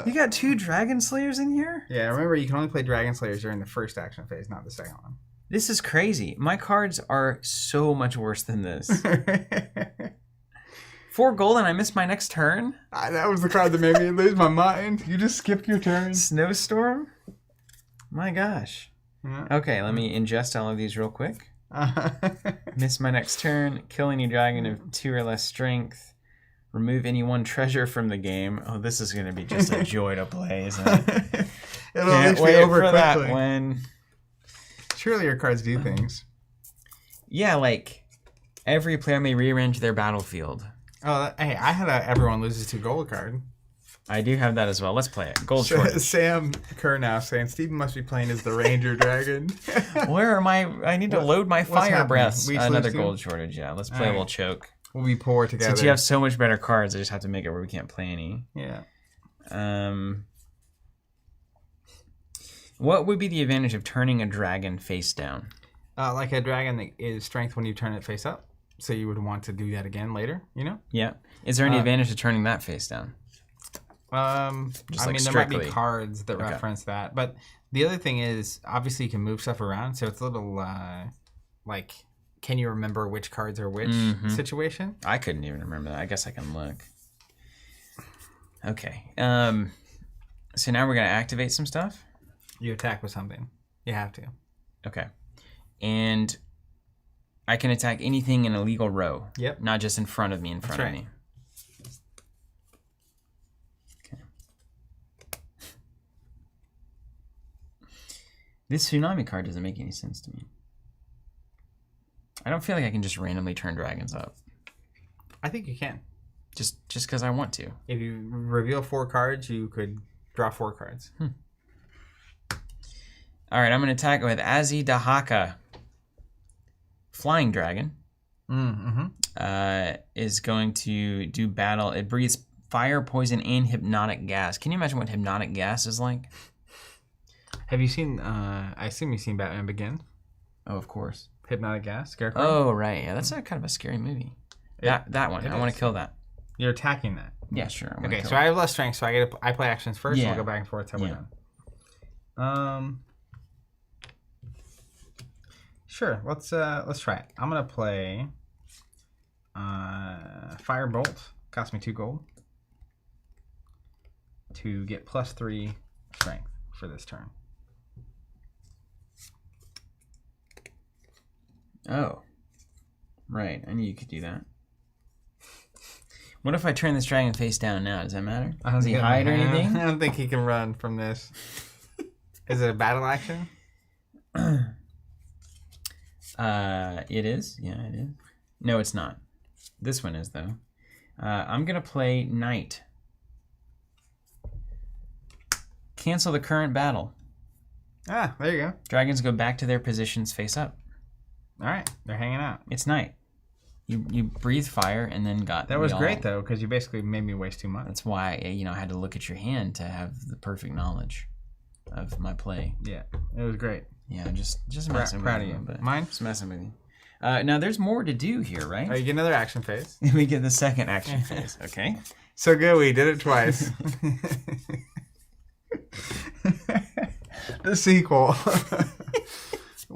you got 2 Dragon Slayers in here? Yeah, remember you can only play Dragon Slayers during the first action phase, not the second one. This is crazy. My cards are so much worse than this. 4 gold and I missed my next turn? That was the card that made me lose my mind. You just skipped your turn. Snowstorm? My gosh. Yeah. Okay, let me ingest all of these real quick. Miss my next turn. Kill any dragon of 2 or less strength. Remove any 1 treasure from the game. Oh, this is going to be just a joy to play, isn't it? Can't wait over for quickly. That when... Surely your cards do things. Yeah, like every player may rearrange their battlefield. Oh, hey, I had a everyone loses 2 gold card. I do have that as well. Let's play it. Gold shortage. Sam Kerr now saying Steven must be playing as the Ranger Dragon. Where am I? I need to load my Fire Breath. Another gold shortage. Yeah, let's play a little choke. We'll be poor together. Since you have so much better cards, I just have to make it where we can't play any. Yeah. What would be the advantage of turning a dragon face down? Like a dragon that is strength when you turn it face up. So you would want to do that again later, you know? Yeah. Is there any advantage to turning that face down? There might be cards that reference that. But the other thing is, obviously you can move stuff around. So it's a little, like, can you remember which cards are which situation? I couldn't even remember that. I guess I can look. Okay. So now we're going to activate some stuff? You attack with something. You have to. Okay. And I can attack anything in a legal row. Yep. Not just in front of me, of me. Okay. This Tsunami card doesn't make any sense to me. I don't feel like I can just randomly turn dragons up. I think you can. Just because I want to. If you reveal 4 cards, you could draw 4 cards. All right, I'm going to attack with Azi Dahaka. Flying Dragon is going to do battle. It breathes fire, poison, and hypnotic gas. Can you imagine what hypnotic gas is like? Have you seen, I assume you've seen Batman Begins? Oh, of course. Hypnotic gas, Scarecrow? Oh, right. Yeah, that's kind of a scary movie. That one. I want to kill that. You're attacking that. Yeah, sure. Okay, so I have less strength, so I play actions first, and I'll go back and forth till we're done. Sure, let's try it. I'm gonna play Firebolt. Cost me 2 gold to get +3 strength for this turn. Oh, right. I knew you could do that. What if I turn this dragon face down now? Does that matter? Does he hide or anything? I don't think he can run from this. Is it a battle action? It is. Yeah, it is. No, it's not. This one is, though. I'm going to play Knight. Cancel the current battle. Ah, there you go. Dragons go back to their positions face up. All right, they're hanging out. It's Knight. You breathe fire and then got... That was great, though, because you basically made me waste too much. That's why I had to look at your hand to have the perfect knowledge of my play. Yeah, it was great. Yeah, just messing with you. Proud of you. But Mine? Just messing with you. Now, there's more to do here, right? You get another action phase. We get the second action phase, okay? So good, we did it twice. The sequel.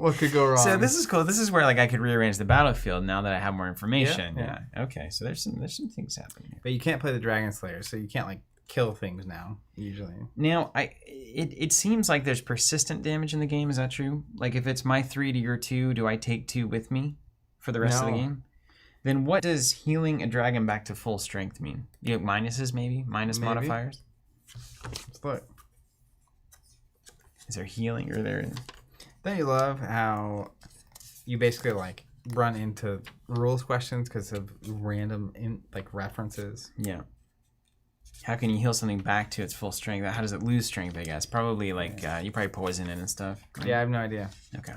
What could go wrong? So this is cool. This is where like I could rearrange the battlefield now that I have more information. Yeah. Okay. So there's some things happening here. But you can't play the Dragon Slayer, so you can't like kill things now. Usually. Now it seems like there's persistent damage in the game. Is that true? Like if it's my 3 to your 2, do I take 2 with me for the rest of the game? Then what does healing a dragon back to full strength mean? You have minuses maybe? Minus modifiers? Let's look. Is there healing or there? Don't you love how you basically like run into rules questions because of random references? Yeah. How can you heal something back to its full strength? How does it lose strength, I guess? Probably like you probably poison it and stuff. Right? Yeah, I have no idea. Okay.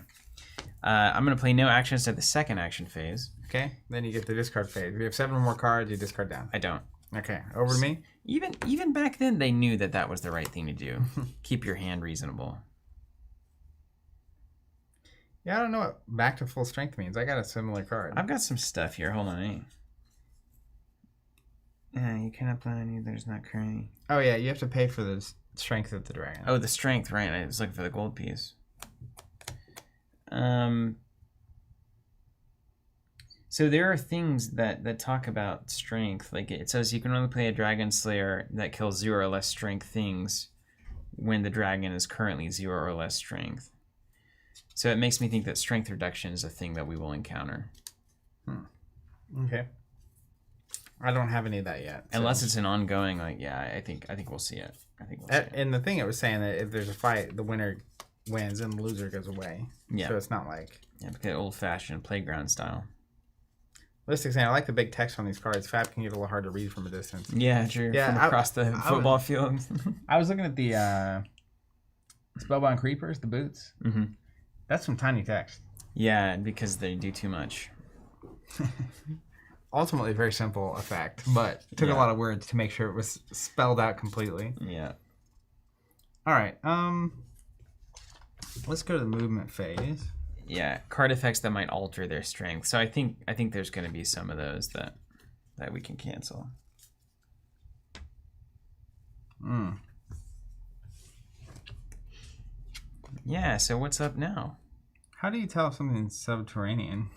I'm going to play no actions at the second action phase. Okay. Then you get the discard phase. If you have 7 or more cards, you discard down. I don't. Okay. Over to me. Even back then, they knew that was the right thing to do. Keep your hand reasonable. Yeah, I don't know what back to full strength means. I got a similar card. I've got some stuff here. Hold on. You cannot play any. There's not currently. Oh, yeah. You have to pay for the strength of the dragon. Oh, the strength, right. I was looking for the gold piece. So there are things that talk about strength. Like it says you can only play a Dragon Slayer that kills 0 or less strength things when the dragon is currently 0 or less strength. So it makes me think that strength reduction is a thing that we will encounter. Okay. I don't have any of that yet. So. Unless it's an ongoing, I think we'll see it. And the thing it was saying that if there's a fight, the winner wins and the loser goes away. Yeah. So it's not like... Yeah, because old-fashioned playground style. Listic's saying, I like the big text on these cards. Fab can get a little hard to read from a distance. Yeah, true. Yeah, from across the football field. I was looking at the Spellbound Creepers, the boots. Mm-hmm. That's some tiny text. Yeah, because they do too much. Ultimately, very simple effect, but it took a lot of words to make sure it was spelled out completely. Yeah. All right. Let's go to the movement phase. Yeah, card effects that might alter their strength. So I think there's going to be some of those that we can cancel. Yeah, so what's up now? How do you tell if something's subterranean?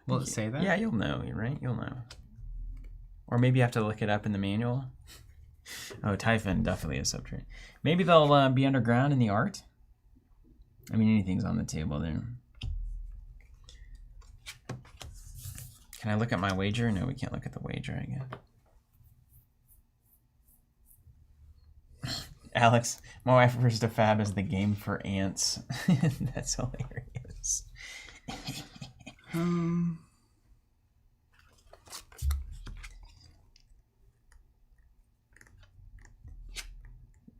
Will it say that? Yeah, you'll know, right? You'll know. Or maybe you have to look it up in the manual. Oh, Typhon definitely is subterranean. Maybe they'll be underground in the art? I mean, anything's on the table there. Can I look at my wager? No, we can't look at the wager, I guess. Alex, my wife refers to Fab as the game for ants. That's hilarious.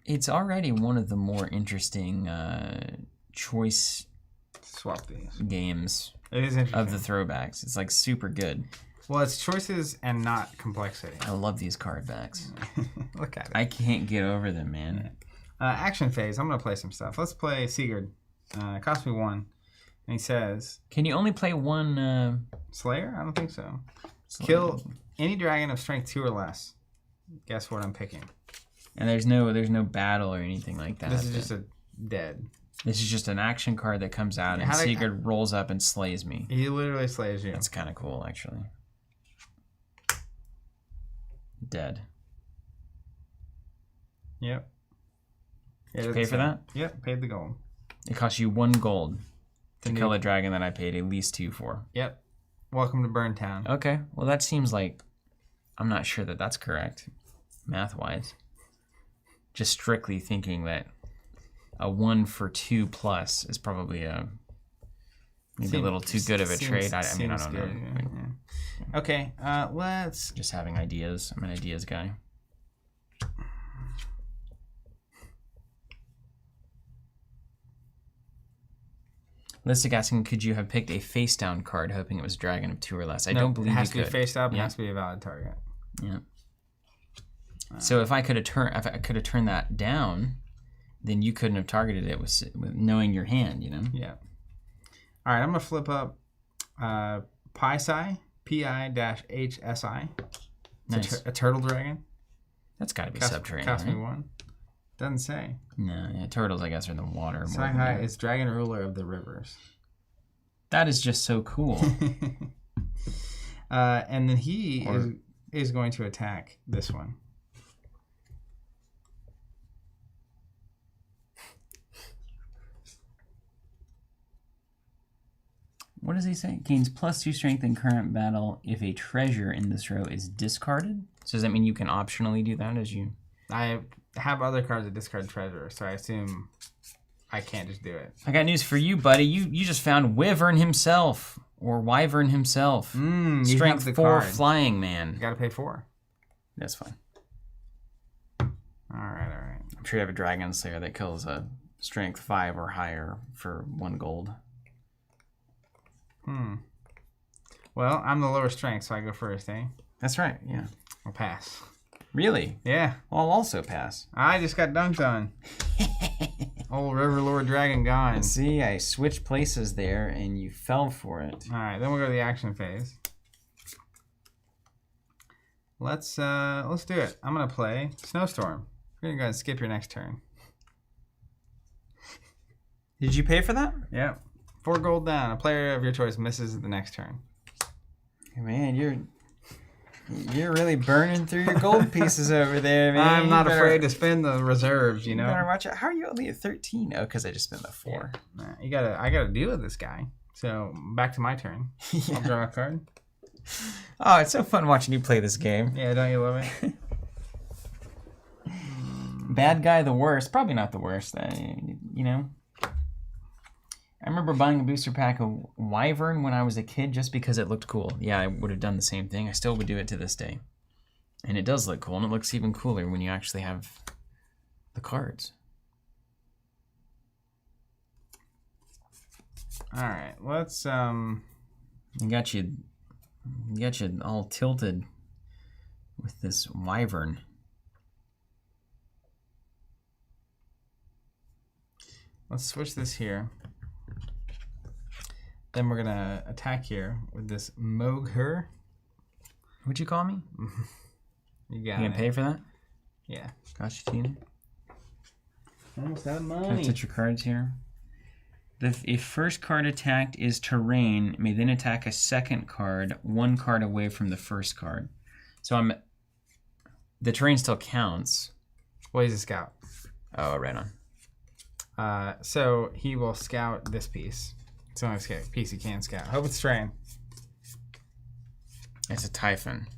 It's already one of the more interesting choice swap games it is interesting. Of the throwbacks. It's like super good. Well, it's choices and not complexity. I love these card backs. Look at it. I can't get over them, man. Action phase. I'm going to play some stuff. Let's play Sigurd. It cost me 1. And he says... Can you only play one... Slayer? I don't think so. Slayer. Kill any dragon of strength 2 or less. Guess what I'm picking. And there's no battle or anything like that. This is just a dead. This is just an action card that comes out and Sigurd rolls up and slays me. He literally slays you. That's kind of cool, actually. Dead. Yep. Did you pay for that? Yep, paid the gold. It cost you 1 gold to kill a dragon that I paid at least 2 for. Yep. Welcome to Burntown. Okay. Well, that seems like... I'm not sure that that's correct, math-wise. Just strictly thinking that a 1 for 2 plus is probably maybe a little too good of a trade. I mean, I don't know. Yeah. Okay, let's... Just having ideas. I'm an ideas guy. Listic asking, could you have picked a face down card hoping it was dragon of 2 or less? I don't believe you could. It has to be face up. It has to be a valid target. Yeah. So if I could have turned that down, then you couldn't have targeted it with knowing your hand, you know? Yeah. All right, I'm gonna flip up Pi-Psi, Pi-HSI. Nice. A turtle dragon. That's got to be subterranean. Cost me 1. Doesn't say. No, yeah, turtles, I guess, are in the water. Sakai is dragon ruler of the rivers. That is just so cool. And then he is going to attack this one. What does he say? Gains +2 strength in current battle if a treasure in this row is discarded. So does that mean you can optionally do that as you... I have other cards that discard treasure, so I assume I can't just do it. I got news for you, buddy. You just found Wyvern himself, or Wyvern himself. Strength 4 flying man. You gotta pay 4. That's fine. All right. I'm sure you have a Dragon Slayer that kills a strength 5 or higher for 1 gold. Well, I'm the lower strength, so I go first, eh? That's right, yeah. I'll pass. Really? Yeah. Well, I'll also pass. I just got dunked on. Old River Lord Dragon gone. See, I switched places there, and you fell for it. All right, then we'll go to the action phase. Let's do it. I'm gonna play Snowstorm. We're gonna go ahead and skip your next turn. Did you pay for that? Yep. 4 gold down. A player of your choice misses the next turn. Man, you're really burning through your gold pieces over there, man. I'm not afraid to spend the reserves, you know. You better watch out. How are you only at 13? Oh, because I just spent the 4. Yeah. I gotta deal with this guy. So back to my turn. Yeah. I'll draw a card. Oh, it's so fun watching you play this game. Yeah, don't you love it? Bad guy, the worst. Probably not the worst. You know. I remember buying a booster pack of Wyvern when I was a kid just because it looked cool. Yeah, I would have done the same thing. I still would do it to this day. And it does look cool, and it looks even cooler when you actually have the cards. All right, let's You got you all tilted with this Wyvern. Let's switch this here. Then we're gonna attack here with this Mogher. What'd you call me? You gonna pay for that? Yeah. Gotcha, Tina. Almost out of money. Can I touch your cards here? If first card attacked is terrain, may then attack a second card, 1 card away from the first card. So the terrain still counts. Well, he's a scout. Oh, right on. So he will scout this piece. It's the only piece he can scout. Hope it's terrain. It's a Typhon.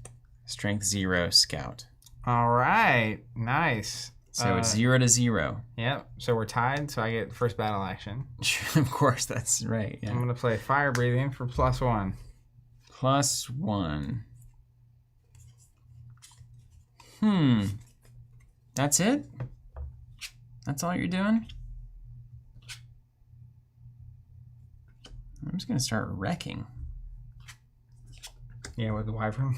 Strength 0, scout. All right. Nice. So it's 0 to 0. Yep. So we're tied, so I get first battle action. Of course, that's right. Yeah. I'm going to play Fire Breathing for +1. +1. That's it? That's all you're doing? I'm just going to start wrecking. Yeah, with the Wyvern.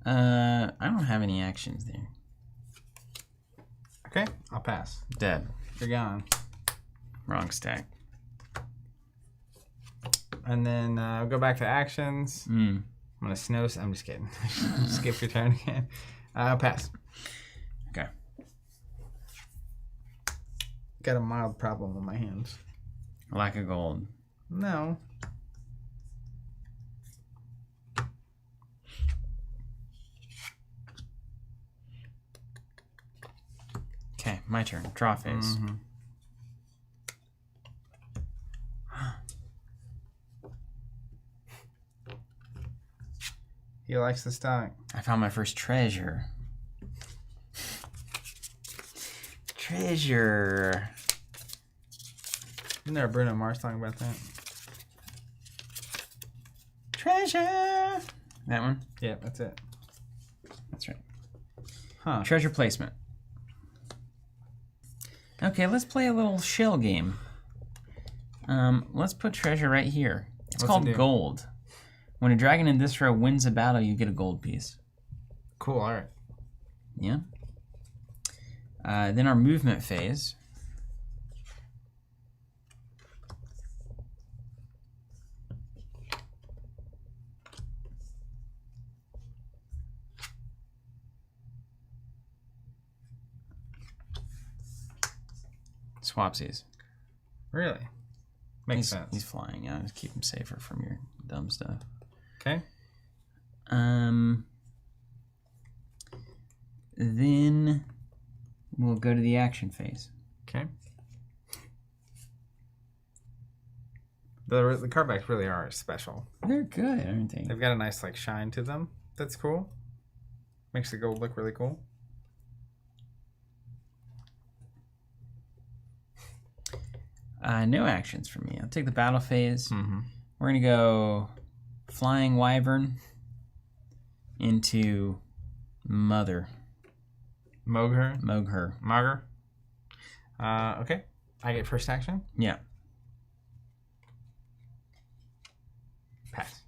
I don't have any actions there. Okay, I'll pass. Dead. You're gone. Wrong stack. And then I'll go back to actions. I'm going to snow. I'm just kidding. Skip your turn again. I'll pass. Okay. Got a mild problem with my hands. Lack of gold. No. Okay, my turn. Draw phase. He likes the stock. I found my first treasure. Treasure. Isn't there a Bruno Mars song about that? Treasure. That one? Yeah, that's it. That's right. Huh. Treasure placement. Okay, let's play a little shell game. Let's put treasure right here. It's called gold. When a dragon in this row wins a battle, you get a gold piece. Cool, all right. Yeah. Then our movement phase. Swapsies. Really? Makes sense. He's flying. Yeah, just keep him safer from your dumb stuff. Okay. Then we'll go to the action phase. Okay. The card backs really are special. They're good, aren't they? They've got a nice like shine to them. That's cool. Makes the gold look really cool. No actions for me. I'll take the battle phase. Mm-hmm. We're going to go Flying Wyvern into Mother. Mogher. Mogher. Okay. I get first action? Yeah. Pass.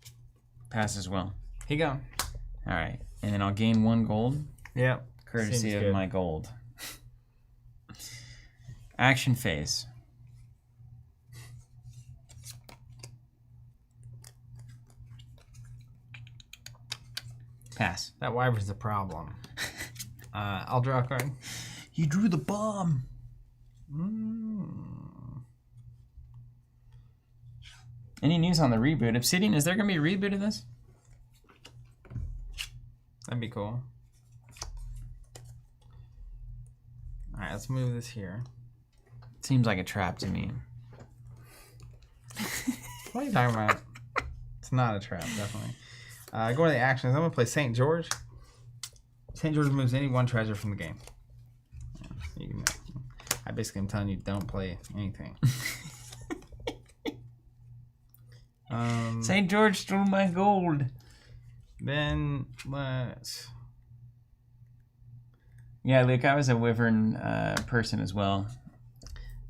Pass as well. Here you go. All right. And then I'll gain 1 gold. Yep. Courtesy of my gold. Action phase. Pass. That Wyvern's a problem. I'll draw a card. You drew the bomb. Any news on the reboot? Obsidian, is there going to be a reboot of this? That'd be cool. Alright, let's move this here. Seems like a trap to me. What are you talking about? It's not a trap, definitely. Go to the actions. I'm going to play St. George. St. George moves any 1 treasure from the game. I basically am telling you don't play anything. St. George stole my gold. Then let's... Yeah, Luke, I was a Wyvern person as well.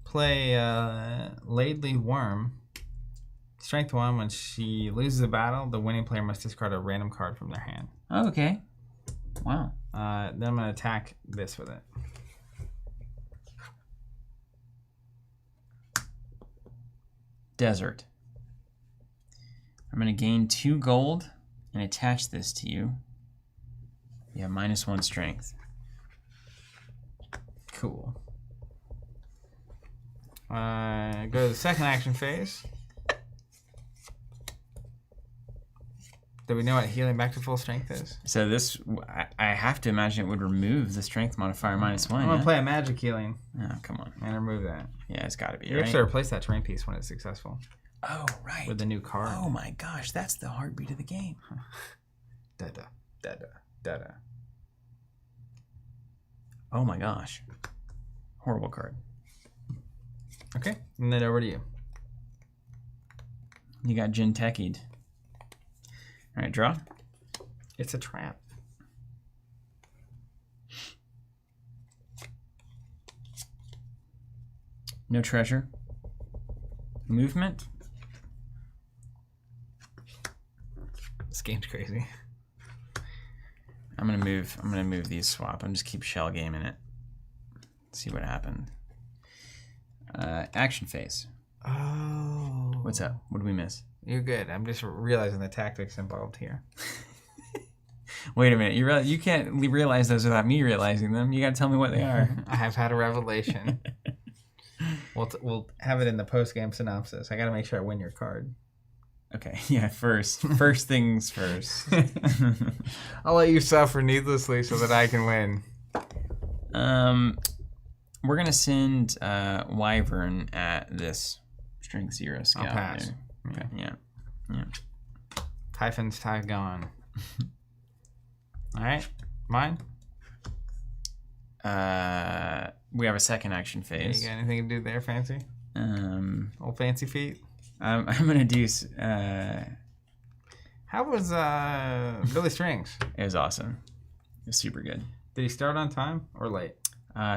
Play Laidly Worm. Strength 1, when she loses a battle, the winning player must discard a random card from their hand. Oh, okay. Wow. Then I'm going to attack this with it. Desert. I'm going to gain 2 gold and attach this to you. You have -1 strength. Cool. Go to the second action phase. Do we know what healing back to full strength is? So this, I have to imagine it would remove the strength modifier -1. I'm going to play a magic healing. Oh, come on. And remove that. Yeah, it's got to be, You actually replace that terrain piece when it's successful. Oh, right. With the new card. Oh my gosh, that's the heartbeat of the game. Da-da, da-da, da-da. Oh my gosh. Horrible card. Okay, and then over to you. You got Jin Techied. All right, draw. It's a trap. No treasure. Movement. This game's crazy. I'm gonna move these swap. I'm just keep shell gaming it. See what happened. Action phase. Oh. What's up? What did we miss? You're good. I'm just realizing the tactics involved here. Wait a minute. You can't realize those without me realizing them. You gotta tell me what they are. I have had a revelation. We'll have it in the post-game synopsis. I gotta make sure I win your card. Okay, yeah, first things first. I'll let you suffer needlessly so that I can win. We're going to send Wyvern at this strength 0 scout. I'll pass. There. Okay, yeah. Typhon's tie gone. All right, mine? We have a second action phase. You got anything to do there, Fancy? Old Fancy Feet? I'm going to do... How was Billy Strings? It was awesome. It was super good. Did he start on time or late?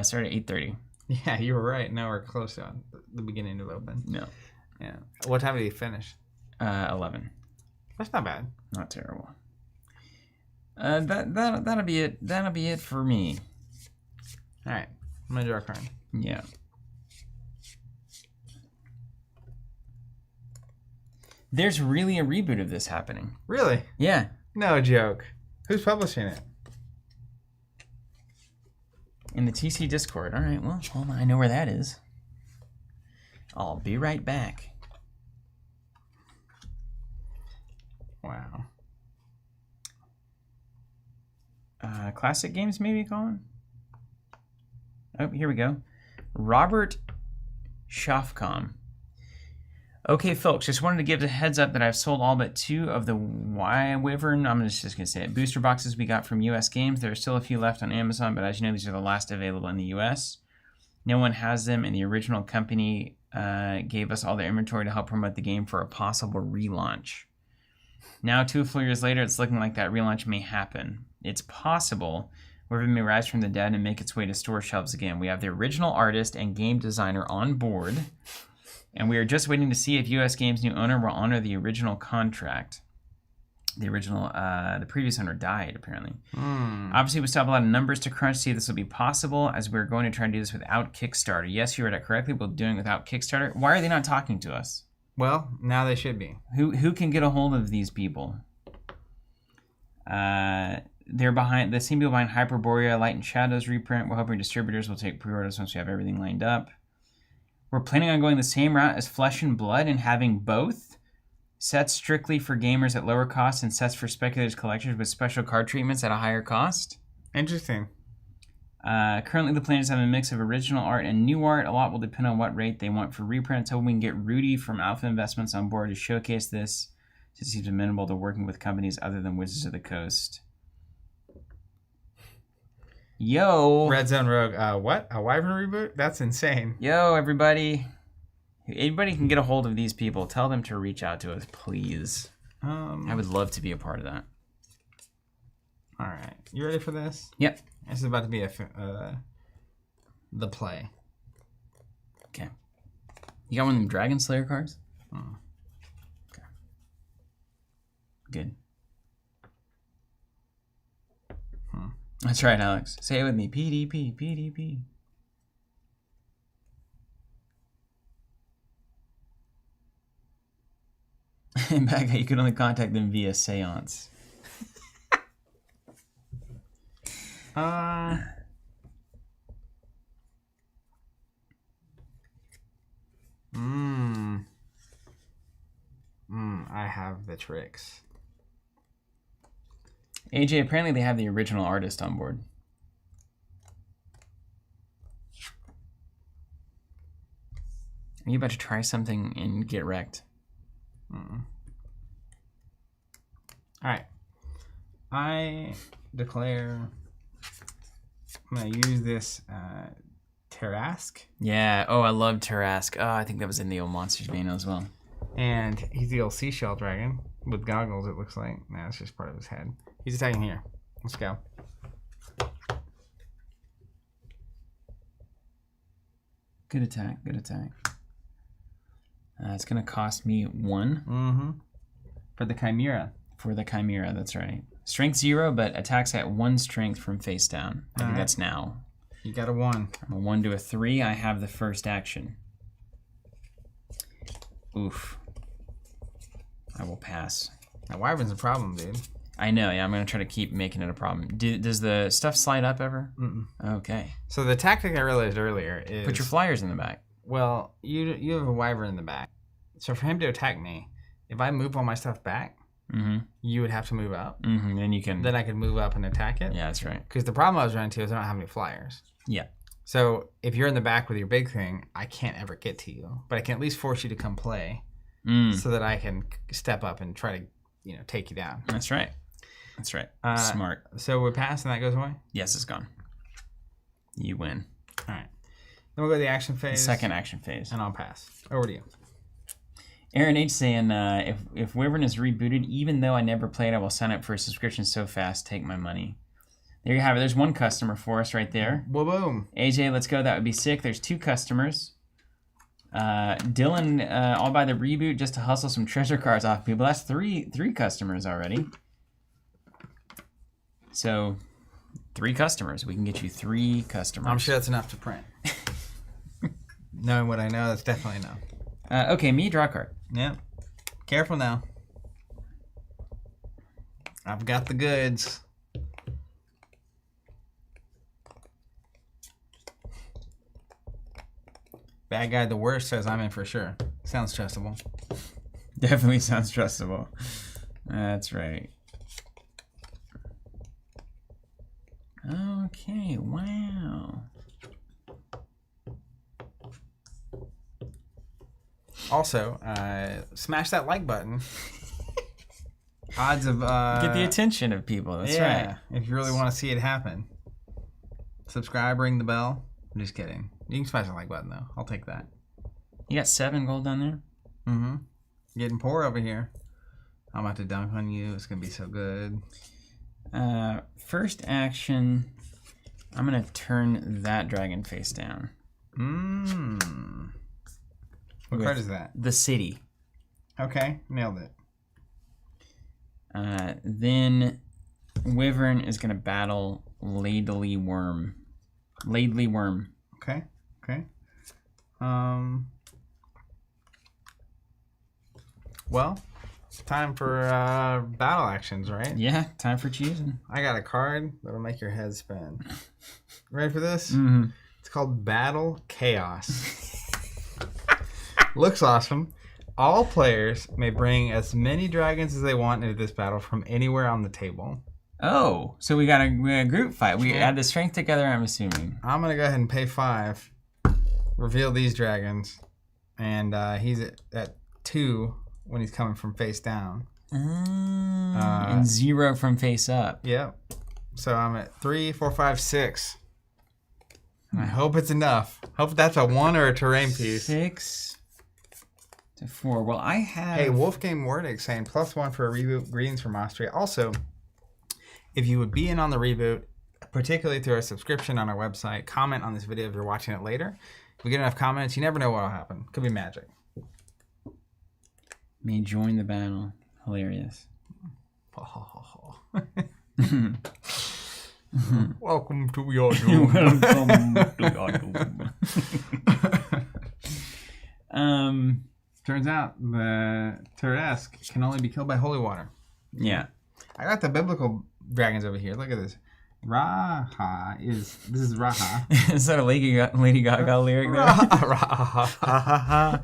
Started at 8:30. Yeah, you were right. Now we're close to the beginning of open. No. Yeah. What time did he finish? 11. That's not bad. Not terrible. That'll be it. That'll be it for me. All right. I'm going to draw a card. Yeah. There's really a reboot of this happening. Really? Yeah. No joke. Who's publishing it? In the TC Discord. All right, well, I know where that is. I'll be right back. Wow. Classic games, maybe, Colin? Oh, here we go. Robert Schaffcom. Okay, folks, just wanted to give a heads up that I've sold all but 2 of the Wyvern, I'm just going to say it, booster boxes we got from US Games. There are still a few left on Amazon, but as you know, these are the last available in the US. No one has them, and the original company gave us all their inventory to help promote the game for a possible relaunch. Now, 2 full years later, it's looking like that relaunch may happen. It's possible Wyvern may rise from the dead and make its way to store shelves again. We have the original artist and game designer on board, and we are just waiting to see if US Games' new owner will honor the original contract. The previous owner died, apparently. Obviously, we still have a lot of numbers to crunch to see if this will be possible, as we're going to try and do this without Kickstarter. Yes, you read it correctly, we're doing it without Kickstarter. Why are they not talking to us? Well, now they should be. Who can get a hold of these people? They're behind. The same people behind Hyperborea, Light and Shadows reprint. We're hoping distributors will take pre-orders once we have everything lined up. We're planning on going the same route as Flesh and Blood and having both sets strictly for gamers at lower cost and sets for speculators collectors with special card treatments at a higher cost. Interesting. Currently, the plan is to have a mix of original art and new art. A lot will depend on what rate they want for reprints. Hoping we can get Rudy from Alpha Investments on board to showcase this, since he's amenable to working with companies other than Wizards of the Coast. Yo! Red Zone Rogue. What? A Wyvern reboot? That's insane. Yo, everybody. If anybody can get a hold of these people, tell them to reach out to us, please. I would love to be a part of that. All right. You ready for this? Yep. This is about to be the play. Okay. You got one of them Dragon Slayer cards? Okay. Good. That's right, Alex. Say it with me. PDP, PDP. And back, you can only contact them via seance. I have the tricks. AJ, apparently they have the original artist on board. Are you about to try something and get wrecked? Alright. I declare I'm going to use this Tarask. Yeah. Oh, I love Tarask. Oh, I think that was in the old Monsters manual as well. And he's the old seashell dragon with goggles, it looks like. Nah, it's just part of his head. He's attacking here. Let's go. Good attack. Good attack. It's going to cost me 1. For the Chimera. For the Chimera, that's right. Strength 0, but attacks at 1 strength from face down. I think that's now. You got a 1. From a 1 to a 3, I have the first action. Oof. I will pass. That Wyvern's a problem, dude. I know, yeah. I'm going to try to keep making it a problem. Does the stuff slide up ever? Okay. So the tactic I realized earlier is... Put your flyers in the back. Well, you have a Wyvern in the back. So for him to attack me, if I move all my stuff back, you would have to move up. Then you can... Then I could move up and attack it. Yeah, that's right. Because the problem I was running into is I don't have any flyers. Yeah. So if you're in the back with your big thing, I can't ever get to you. But I can at least force you to come play so that I can step up and try to, take you down. That's right. That's right. Smart. So we're passed and that goes away? Yes, it's gone. You win. All right. Then we'll go to the action phase. The second action phase. And I'll pass. Over to you. Aaron H. saying, if Wyvern is rebooted, even though I never played, I will sign up for a subscription so fast, take my money. There you have it. There's one customer for us right there. Well, boom. AJ, let's go. That would be sick. There's 2 customers. Dylan, I'll buy the reboot just to hustle some treasure cards off people. That's three customers already. So, 3 customers. We can get you 3 customers. I'm sure that's enough to print. Knowing what I know, that's definitely enough. Okay, me, draw a card. Yeah. Careful now. I've got the goods. Bad guy the worst says I'm in for sure. Sounds trustable. Definitely sounds trustable. That's right. Okay, wow. Also, smash that like button. Odds of... Get the attention of people, that's right. If you really want to see it happen. Subscribe, ring the bell. I'm just kidding. You can smash the like button, though. I'll take that. You got 7 gold down there? Mm-hmm. Getting poor over here. I'm about to dunk on you. It's going to be so good. First action, I'm going to turn that dragon face down. What card is that? The city. Okay, nailed it. Then Wyvern is going to battle Laidly Worm. Okay. Well, time for battle actions, right? Yeah, time for choosing. I got a card that'll make your head spin. Ready for this? Mm-hmm. It's called Battle Chaos. Looks awesome. All players may bring as many dragons as they want into this battle from anywhere on the table. Oh, so we got a group fight. We add the strength together, I'm assuming. I'm going to go ahead and pay 5. Reveal these dragons. And he's at 2 when he's coming from face down. And 0 from face up. Yep. So I'm at 3, 4, 5, 6. And I hope it's enough. Hope that's a 1 or a terrain piece. 6 to 4. Well, I have... Hey, Wolfgang Wardig saying +1 for a reboot. Greetings from Austria. Also, if you would be in on the reboot, particularly through our subscription on our website, comment on this video if you're watching it later. If we get enough comments, you never know what will happen. Could be magic. May join the battle. Hilarious. Welcome to your doom. Welcome to your doom. Turns out the Teresk can only be killed by holy water. Yeah. I got the biblical dragons over here. Look at this. This is Raha. Is that a Lady Gaga lyric there? Raha.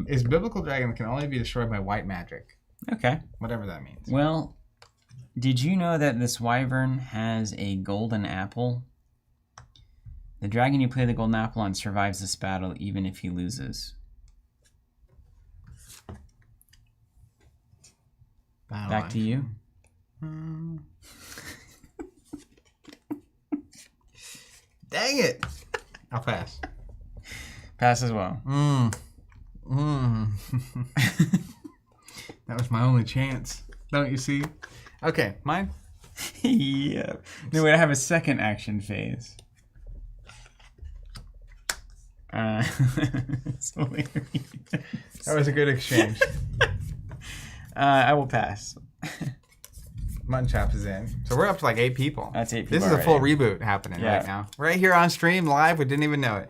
Is biblical dragon can only be destroyed by white magic. Okay. Whatever that means. Well, did you know that this wyvern has a golden apple? The dragon you play the golden apple on survives this battle even if he loses. Back to you. Dang it. I'll pass. Pass as well. That was my only chance. Don't you see? Okay, mine? Yeah. No, wait, I have a second action phase. It's hilarious. That was a good exchange. I will pass. Mutton Chops is in. So we're up to like 8 people. That's 8 people. This is a full reboot happening right now. Right here on stream, live. We didn't even know it.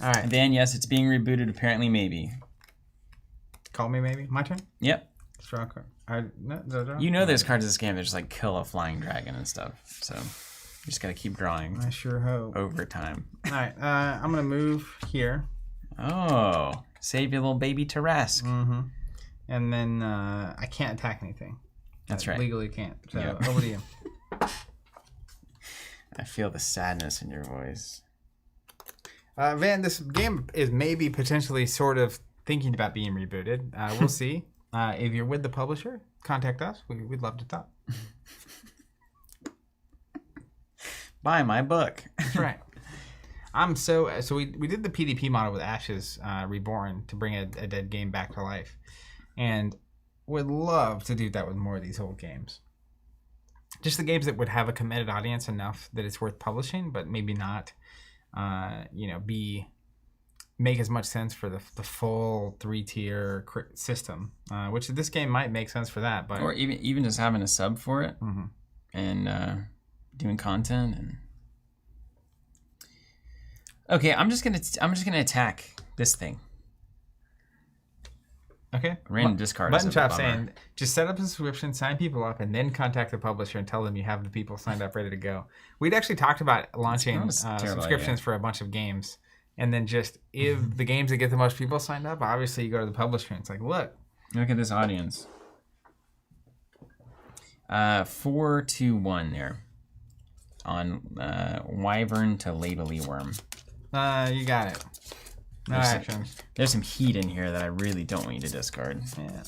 All right. And then, yes, it's being rebooted. Apparently, maybe. Call me, maybe. My turn? Yep. Draw a card. You know there's cards in this game that just like kill a flying dragon and stuff. So you just got to keep drawing. I sure hope. Over time. All right. I'm going to move here. Oh. Save your little baby Teresk. Mm-hmm. And then I can't attack anything. That's right. Legally can't. So over to you. I feel the sadness in your voice. Van, this game is maybe potentially sort of thinking about being rebooted. We'll see. If you're with the publisher, contact us. We'd love to talk. Buy my book. That's right. So we did the PDP model with Ashes Reborn to bring a dead game back to life. And would love to do that with more of these old games. Just the games that would have a committed audience enough that it's worth publishing, but maybe not, make as much sense for the full 3-tier system. Which this game might make sense for that, but or even just having a sub for it, and doing content and. Okay, I'm just gonna attack this thing. Okay. Random discard. Mutton Chop saying, just set up a subscription, sign people up, and then contact the publisher and tell them you have the people signed up ready to go. We'd actually talked about launching subscriptions for a bunch of games, And then just if the games that get the most people signed up, obviously you go to the publisher and it's like, look at this audience. 4-1 there on Wyvern to Labely Worm. You got it. No action. There's some heat in here that I really don't want you to discard. Yeah.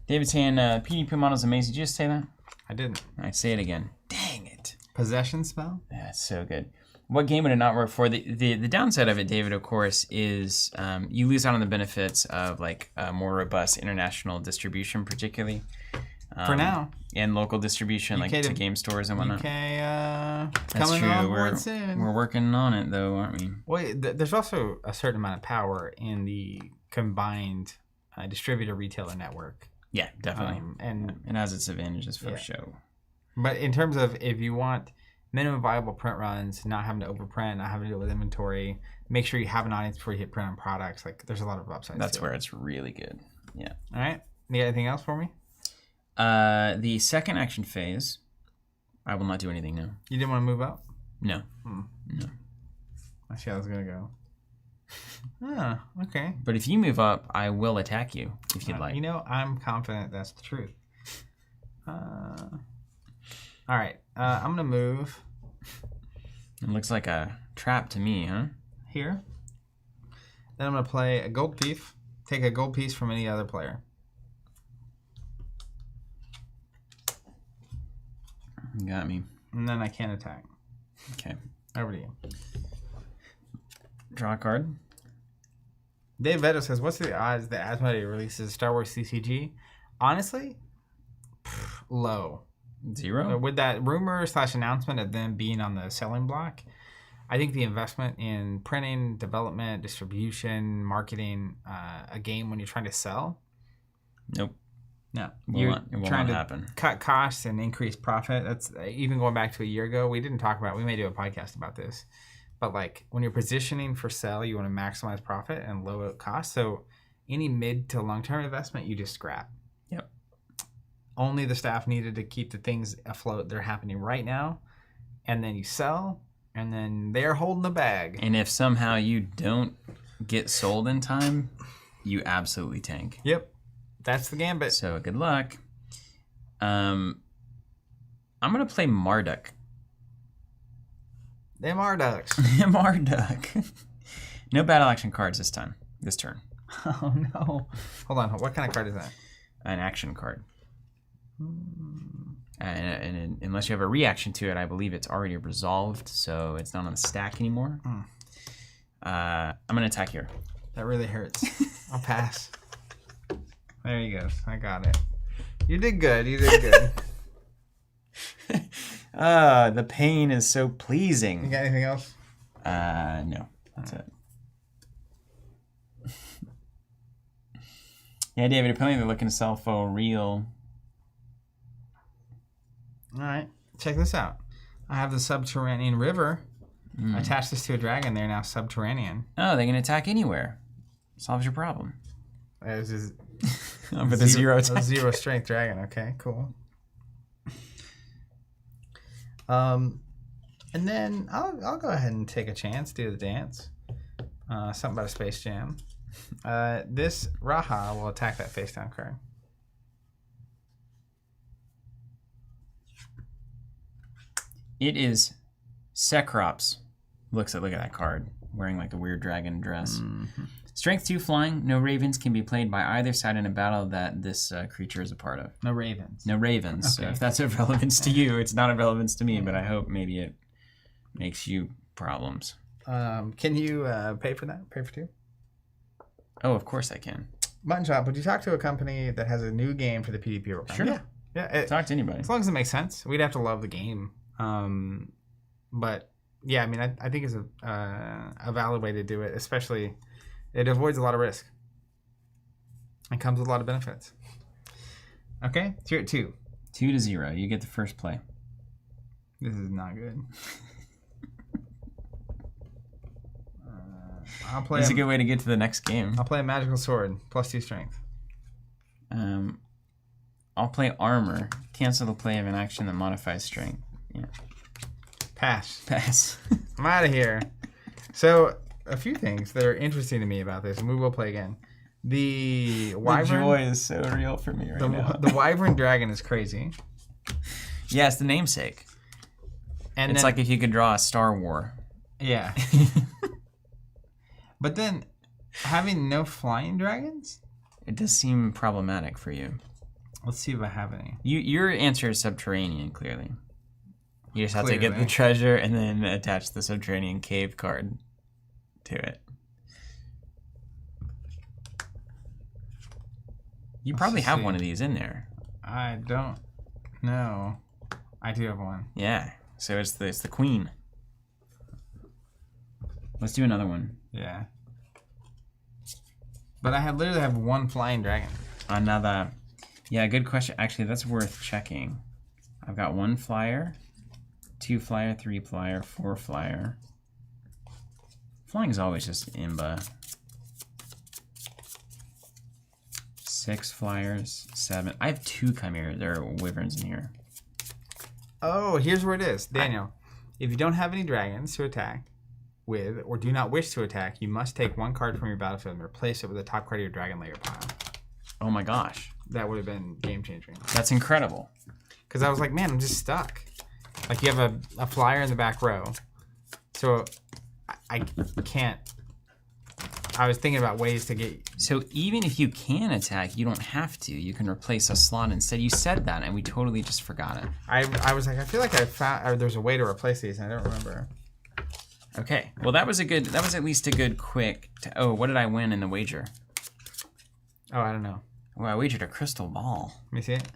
David's saying PvP model's amazing. Did you just say that? I didn't. I'd say it again. Dang it. Possession spell? Yeah, it's so good. What game would it not work for? The downside of it, David, of course, is you lose out on the benefits of like more robust international distribution, particularly. For now. And local distribution, like to game stores and whatnot. That's coming true. On board soon. We're working on it, though, aren't we? Well, there's also a certain amount of power in the combined distributor retailer network. Yeah, definitely. And it has its advantages for show. But in terms of if you want minimum viable print runs, not having to overprint, not having to deal with inventory, make sure you have an audience before you hit print on products. Like, there's a lot of upsides. That's where it's really good. Yeah. All right. You got anything else for me? The second action phase, I will not do anything now. You didn't want to move up? No. No. I see how it's going to go. Oh, okay. But if you move up, I will attack you if you'd like. You know, I'm confident that's the truth. All right. I'm going to move. It looks like a trap to me, huh? Here. Then I'm going to play a gold thief. Take a gold piece from any other player. You got me. And then I can't attack. Okay. Over to you. Draw a card. Dave Veto says, what's the odds that Asmodee releases Star Wars CCG? Honestly, low. 0? With that rumor / announcement of them being on the selling block, I think the investment in printing, development, distribution, marketing a game when you're trying to sell. Nope. No. It will not happen. Cut costs and increase profit. That's even going back to a year ago. We didn't talk about it. We may do a podcast about this. But like when you're positioning for sale, you want to maximize profit and lower cost. So any mid to long-term investment, you just scrap. Yep. Only the staff needed to keep the things afloat. They're happening right now. And then you sell, and then they're holding the bag. And if somehow you don't get sold in time, you absolutely tank. Yep. That's the gambit. So good luck. I'm going to play Marduk. Them Marduks. Marduk. No battle action cards this turn. Oh, no. Hold on. What kind of card is that? An action card. And unless you have a reaction to it, I believe it's already resolved, so it's not on the stack anymore. I'm going to attack here. That really hurts. I'll pass. There you go. I got it. You did good. The pain is so pleasing. You got anything else? No. That's it. Yeah, David, apparently they're looking to sell for real. All right. Check this out. I have the subterranean river. I attached this to a dragon. They're now subterranean. Oh, they can attack anywhere. Solves your problem. This is with a 0 attack. A 0 strength dragon. Okay, cool. And then I'll go ahead and take a chance, do the dance. Something about a Space Jam. This Raha will attack that face down card. It is Sekrops. Look at that card. Wearing like a weird dragon dress. Mm-hmm. Strength 2 flying. No ravens can be played by either side in a battle that this creature is a part of. No ravens. No ravens. Okay. So if that's of relevance to you, it's not of relevance to me, but I hope maybe it makes you problems. Can you pay for that? Pay for 2? Oh, of course I can. Mutton Chop, would you talk to a company that has a new game for the PvP program? Sure. Yeah. Talk to anybody. As long as it makes sense. We'd have to love the game. But yeah, I mean, I think it's a valid way to do it, especially it avoids a lot of risk. It comes with a lot of benefits. Okay, so you're at 2. 2-0. You get the first play. This is not good. I'll play. It's a good way to get to the next game. I'll play a magical sword, +2 strength. I'll play armor. Cancel the play of an action that modifies strength. Yeah. Pass. I'm out of here. So, a few things that are interesting to me about this, and we will play again. The Wyvern... The joy is so real for me right now. The Wyvern Dragon is crazy. Yeah, it's the namesake. And it's like if you could draw a Star War. Yeah. But then, having no flying dragons? It does seem problematic for you. Let's see if I have any. Your answer is subterranean, clearly. You just have to get the treasure and then attach the subterranean cave card to it. You probably have one of these in there. I don't know. I do have one. Yeah. So it's the queen. Let's do another one. Yeah. But I literally have one flying dragon. Another. Yeah, good question. Actually, that's worth checking. I've got 1 flyer, 2 flyer, 3 flyer, 4 flyer. Flying is always just imba. 6 flyers, 7. I have 2 chimeras. There are wyverns in here. Oh, here's where it is. Daniel, if you don't have any dragons to attack with, or do not wish to attack, you must take 1 card from your battlefield and replace it with the top card of your dragon layer pile. Oh my gosh. That would have been game-changing. That's incredible. Because I was like, man, I'm just stuck. Like, you have a flyer in the back row. So, I can't... I was thinking about ways to get... So, even if you can attack, you don't have to. You can replace a slot instead. You said that, and we totally just forgot it. I was like, I feel like I found... Or there's a way to replace these, and I don't remember. Okay. Well, that was at least a good quick... Oh, what did I win in the wager? Oh, I don't know. Well, I wagered a crystal ball. Let me see it.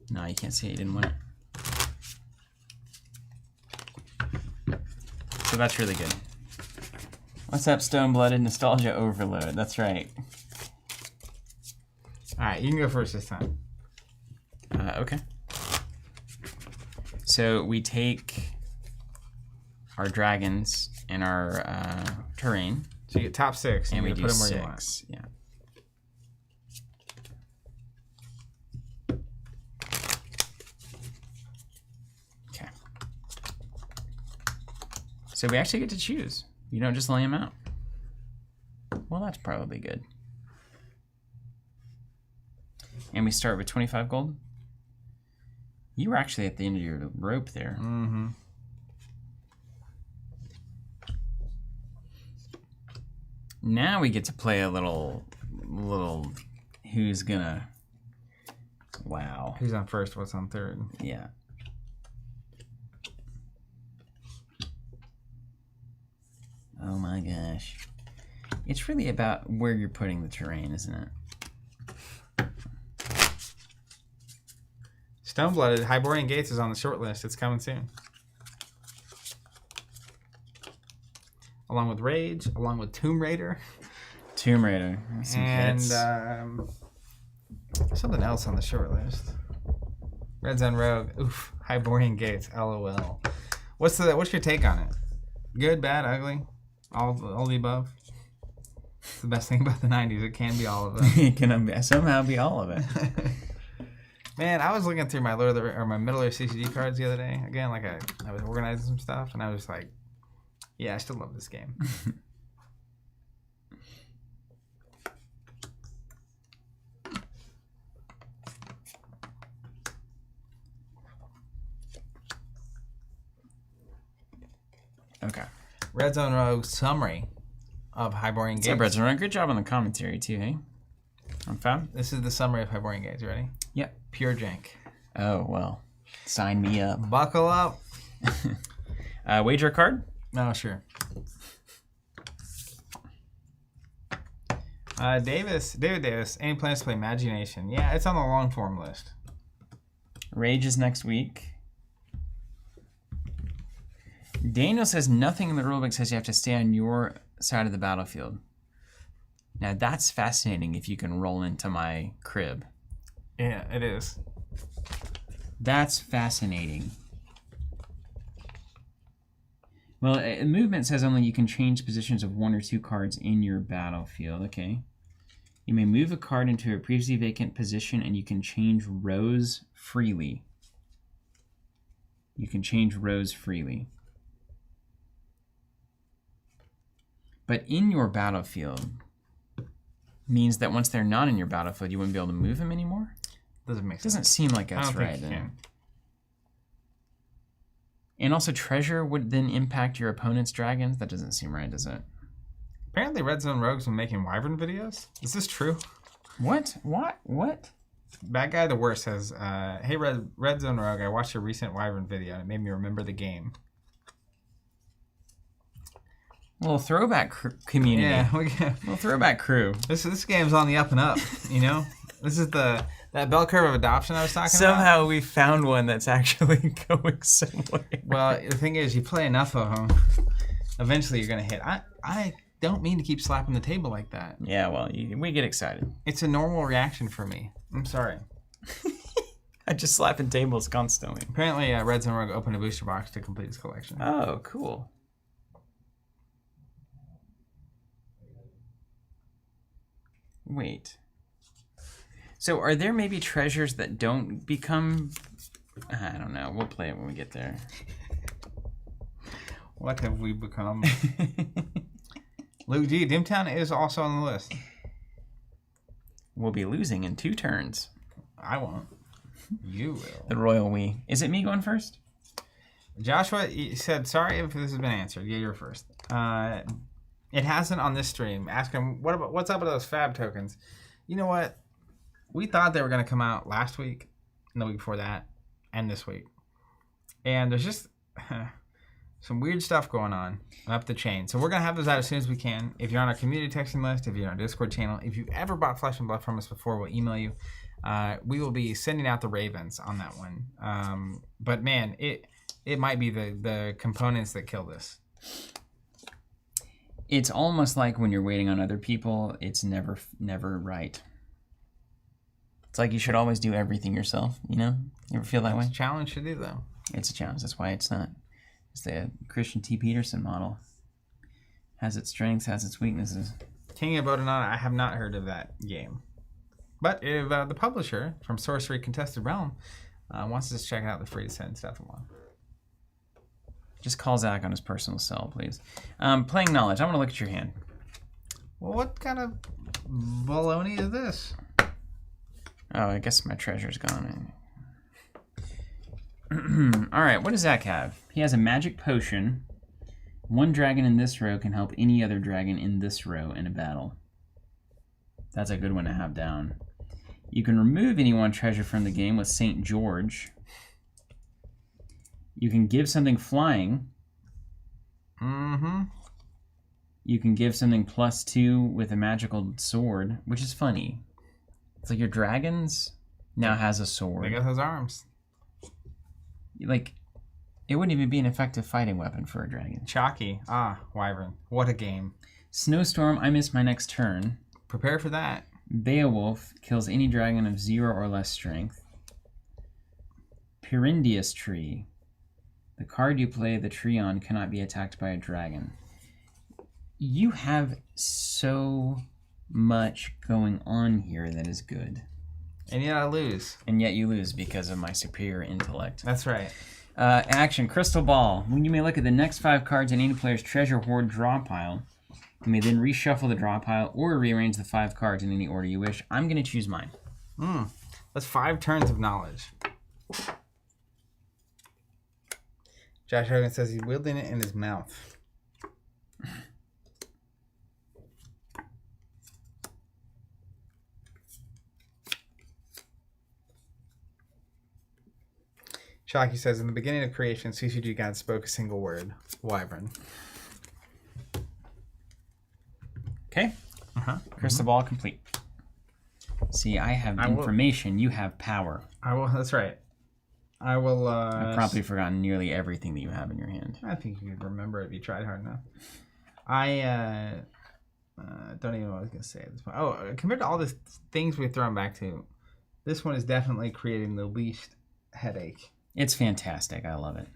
No, you can't see it. You didn't win it. So that's really good. What's up, Stone-Blooded? Nostalgia Overload. That's right. All right, you can go first this time. Okay. So we take our dragons and our terrain. So you get top 6, and we do put them 6. where you want. Yeah. So we actually get to choose. You don't just lay them out. Well, that's probably good. And we start with 25 gold. You were actually at the end of your rope there. Mm-hmm. Now we get to play a little who's gonna... Wow. Who's on first? What's on third? Yeah. Oh my gosh. It's really about where you're putting the terrain, isn't it? Stone-Blooded, Hyborian Gates is on the short list. It's coming soon. Along with Rage, along with Tomb Raider. Tomb Raider. And something else on the short list. Red Zone Rogue. Oof. Hyborian Gates. LOL. What's your take on it? Good, bad, ugly? All the above? It's the best thing about the 90s. It can be all of them. It can somehow be all of it. Man, I was looking through my my Middle Earth CCG cards the other day. Again, like I was organizing some stuff, and I was like, yeah, I still love this game. Okay. Red Zone Rogue summary of Hyborian Gates. Yeah, Red Zone Rogue, good job on the commentary too, hey? I'm Fab. This is the summary of Hyborian Gates. You ready? Yep. Pure jank. Oh, well. Sign me up. Buckle up. Wager card? Oh, sure. David Davis, any plans to play Imagination? Yeah, it's on the long form list. Rage is next week. Daniel says nothing in the rulebook says you have to stay on your side of the battlefield. Now that's fascinating if you can roll into my crib. Yeah, it is. That's fascinating. Well, movement says only you can change positions of 1 or 2 cards in your battlefield. Okay. You may move a card into a previously vacant position, and you can change rows freely. You can change rows freely. But in your battlefield means that once they're not in your battlefield, you wouldn't be able to move them anymore? Doesn't make sense. Doesn't seem like that's right. And also treasure would then impact your opponent's dragons? That doesn't seem right, does it? Apparently Red Zone Rogue's been making Wyvern videos. Is this true? What? Bad Guy the Worst says, hey Red Zone Rogue, I watched your recent Wyvern video and it made me remember the game. Little throwback community. Yeah, little throwback crew. This game's on the up and up, you know? This is that bell curve of adoption I was talking about. Somehow we found one that's actually going somewhere. Well, the thing is, you play enough of them, eventually you're going to hit. I don't mean to keep slapping the table like that. Yeah, well, we get excited. It's a normal reaction for me. I'm sorry. I just slapping tables constantly. Apparently, Red Zone Rogue opened a booster box to complete his collection. Oh, cool. Wait. So are there maybe treasures that don't become... I don't know. We'll play it when we get there. What have we become? Luke G. Dimtown is also on the list. We'll be losing in 2 turns. I won't. You will. The royal we. Is it me going first? Joshua said, sorry if this has been answered. Yeah, you're first. It hasn't on this stream. Ask him, what's up with those fab tokens? You know what? We thought they were going to come out last week, and the week before that, and this week. And there's just some weird stuff going on up the chain. So we're going to have those out as soon as we can. If you're on our community texting list, if you're on our Discord channel, if you've ever bought Flesh and Blood from us before, we'll email you. We will be sending out the Ravens on that one. But man, it might be the components that kill this. It's almost like when you're waiting on other people, it's never right. It's like you should always do everything yourself, you know? You ever feel that way? It's a challenge to do, though. It's a challenge. That's why it's not. It's the Christian T. Peterson model. Has its strengths, has its weaknesses. King of Odinana, I have not heard of that game. But if the publisher from Sorcery Contested Realm wants us to check it out, they're free to send stuff along. Just call Zach on his personal cell, please. Playing Knowledge. I want to look at your hand. Well, what kind of baloney is this? Oh, I guess my treasure's gone. All right, what does Zach have? He has a magic potion. 1 dragon in this row can help any other dragon in this row in a battle. That's a good one to have down. You can remove any 1 treasure from the game with St. George. You can give something flying. Mm-hmm. You can give something +2 with a magical sword, which is funny. It's like your dragons now has a sword. They got those arms. Like, it wouldn't even be an effective fighting weapon for a dragon. Chalky. Wyvern. What a game. Snowstorm, I miss my next turn. Prepare for that. Beowulf kills any dragon of 0 or less strength. Pyrindius Tree. The card you play the tree on cannot be attacked by a dragon. You have so much going on here that is good. And yet I lose. And yet you lose because of my superior intellect. That's right. Action, Crystal Ball. When you may look at the next 5 cards in any player's treasure hoard draw pile, you may then reshuffle the draw pile or rearrange the 5 cards in any order you wish. I'm going to choose mine. That's 5 turns of knowledge. Josh Hogan says he's wielding it in his mouth. Shocky says, in the beginning of creation, CCG God spoke a single word. Wyvern. Okay. Crystal ball complete. See, I have information. You have power. I will. That's right. I will. I've probably forgotten nearly everything that you have in your hand. I think you could remember it if you tried hard enough. I don't even know what I was going to say at this point. Oh, compared to all the things we've thrown back to, this one is definitely creating the least headache. It's fantastic. I love it.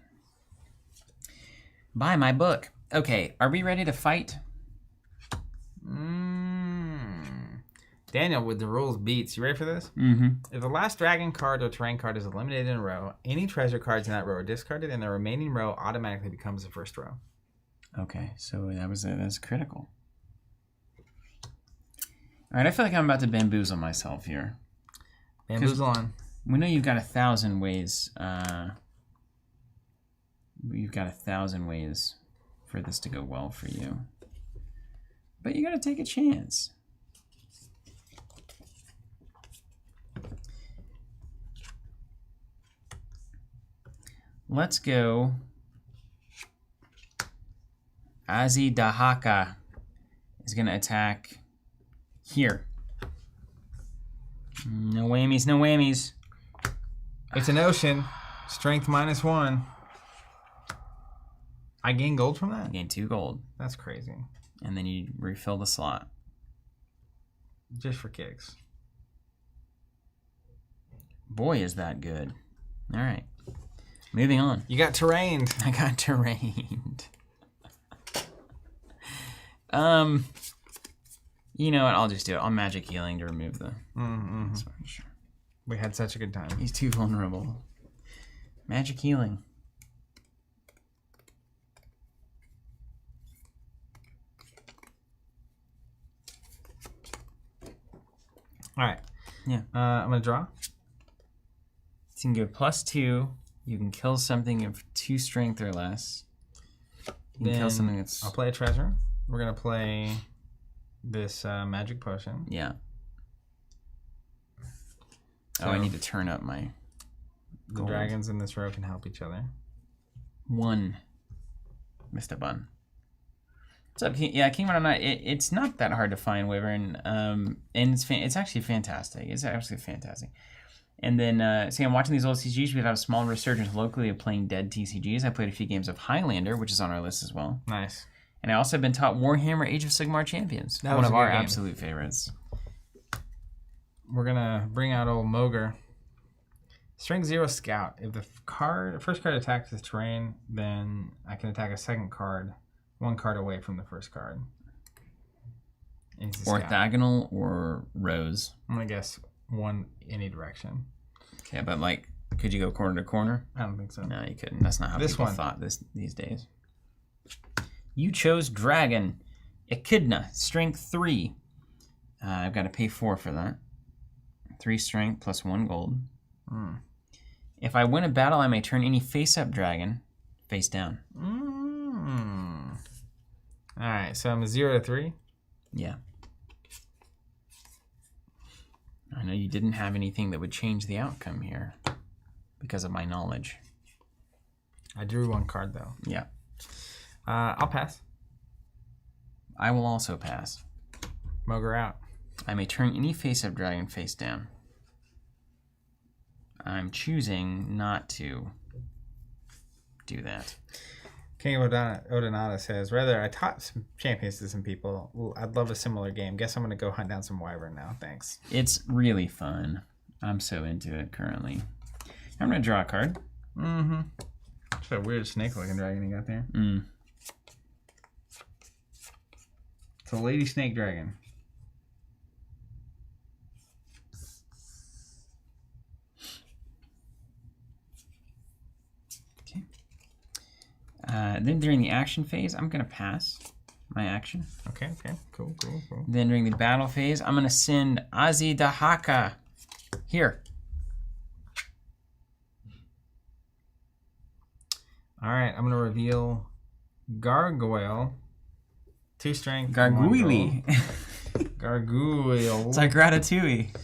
Buy my book. Okay, are we ready to fight? Daniel with the rules beats. You ready for this? Mm-hmm. If the last dragon card or terrain card is eliminated in a row, any treasure cards in that row are discarded, and the remaining row automatically becomes the first row. Okay, so that's critical. All right, I feel like I'm about to bamboozle myself here. Bamboozle on. We know you've got 1,000 ways. You've got 1,000 ways for this to go well for you. But you got to take a chance. Let's go. Azidahaka is going to attack here. No whammies, no whammies. It's an ocean. Strength -1. I gain gold from that? You gain 2 gold. That's crazy. And then you refill the slot. Just for kicks. Boy, is that good. All right. Moving on. You got terrained. I got terrained. You know what? I'll just do it. I'll magic healing to remove the... Sure. We had such a good time. He's too vulnerable. Magic healing. All right. Yeah. I'm going to draw. So you can go +2. You can kill something of 2 strength or less. You can kill something that's... I'll play a treasure. We're going to play this magic potion. Yeah. So I need to turn up my... The dragons in this row can help each other. 1. Missed a bun. What's up, King? Yeah, King 109. It's not that hard to find, Wyvern. And it's actually fantastic. It's absolutely fantastic. And then, see, I'm watching these old CCGs. We've had a small resurgence locally of playing dead TCGs. I played a few games of Highlander, which is on our list as well. Nice. And I also have been taught Warhammer Age of Sigmar Champions. That one of our absolute favorites. We're going to bring out old Mogre. Strength 0 Scout. If the first card attacks this terrain, then I can attack a second card, 1 card away from the first card. Orthogonal or rows? I'm going to guess 1 any direction. Okay, but like, could you go corner to corner? I don't think so. No, you couldn't. That's not how people thought these days. You chose Dragon. Echidna, Strength 3. I've got to pay 4 for that. 3 strength plus 1 gold. If I win a battle, I may turn any face-up dragon face down. All right, so I'm a 0 to 3. Yeah. I know you didn't have anything that would change the outcome here because of my knowledge. I drew 1 card, though. Yeah. I'll pass. I will also pass. Mogre out. I may turn any face-up dragon face down. I'm choosing not to do that. King of Odonata says, rather, I taught some champions to some people. I'd love a similar game. Guess I'm going to go hunt down some Wyvern now. Thanks. It's really fun. I'm so into it currently. I'm going to draw a card. It's that weird snake-looking dragon you got there. It's a lady snake dragon. Then during the action phase, I'm going to pass my action. Okay, cool. Then during the battle phase, I'm going to send Azidahaka here. All right, I'm going to reveal Gargoyle. 2 strength. Gargoyle. Gargoyle. It's like Ratatouille.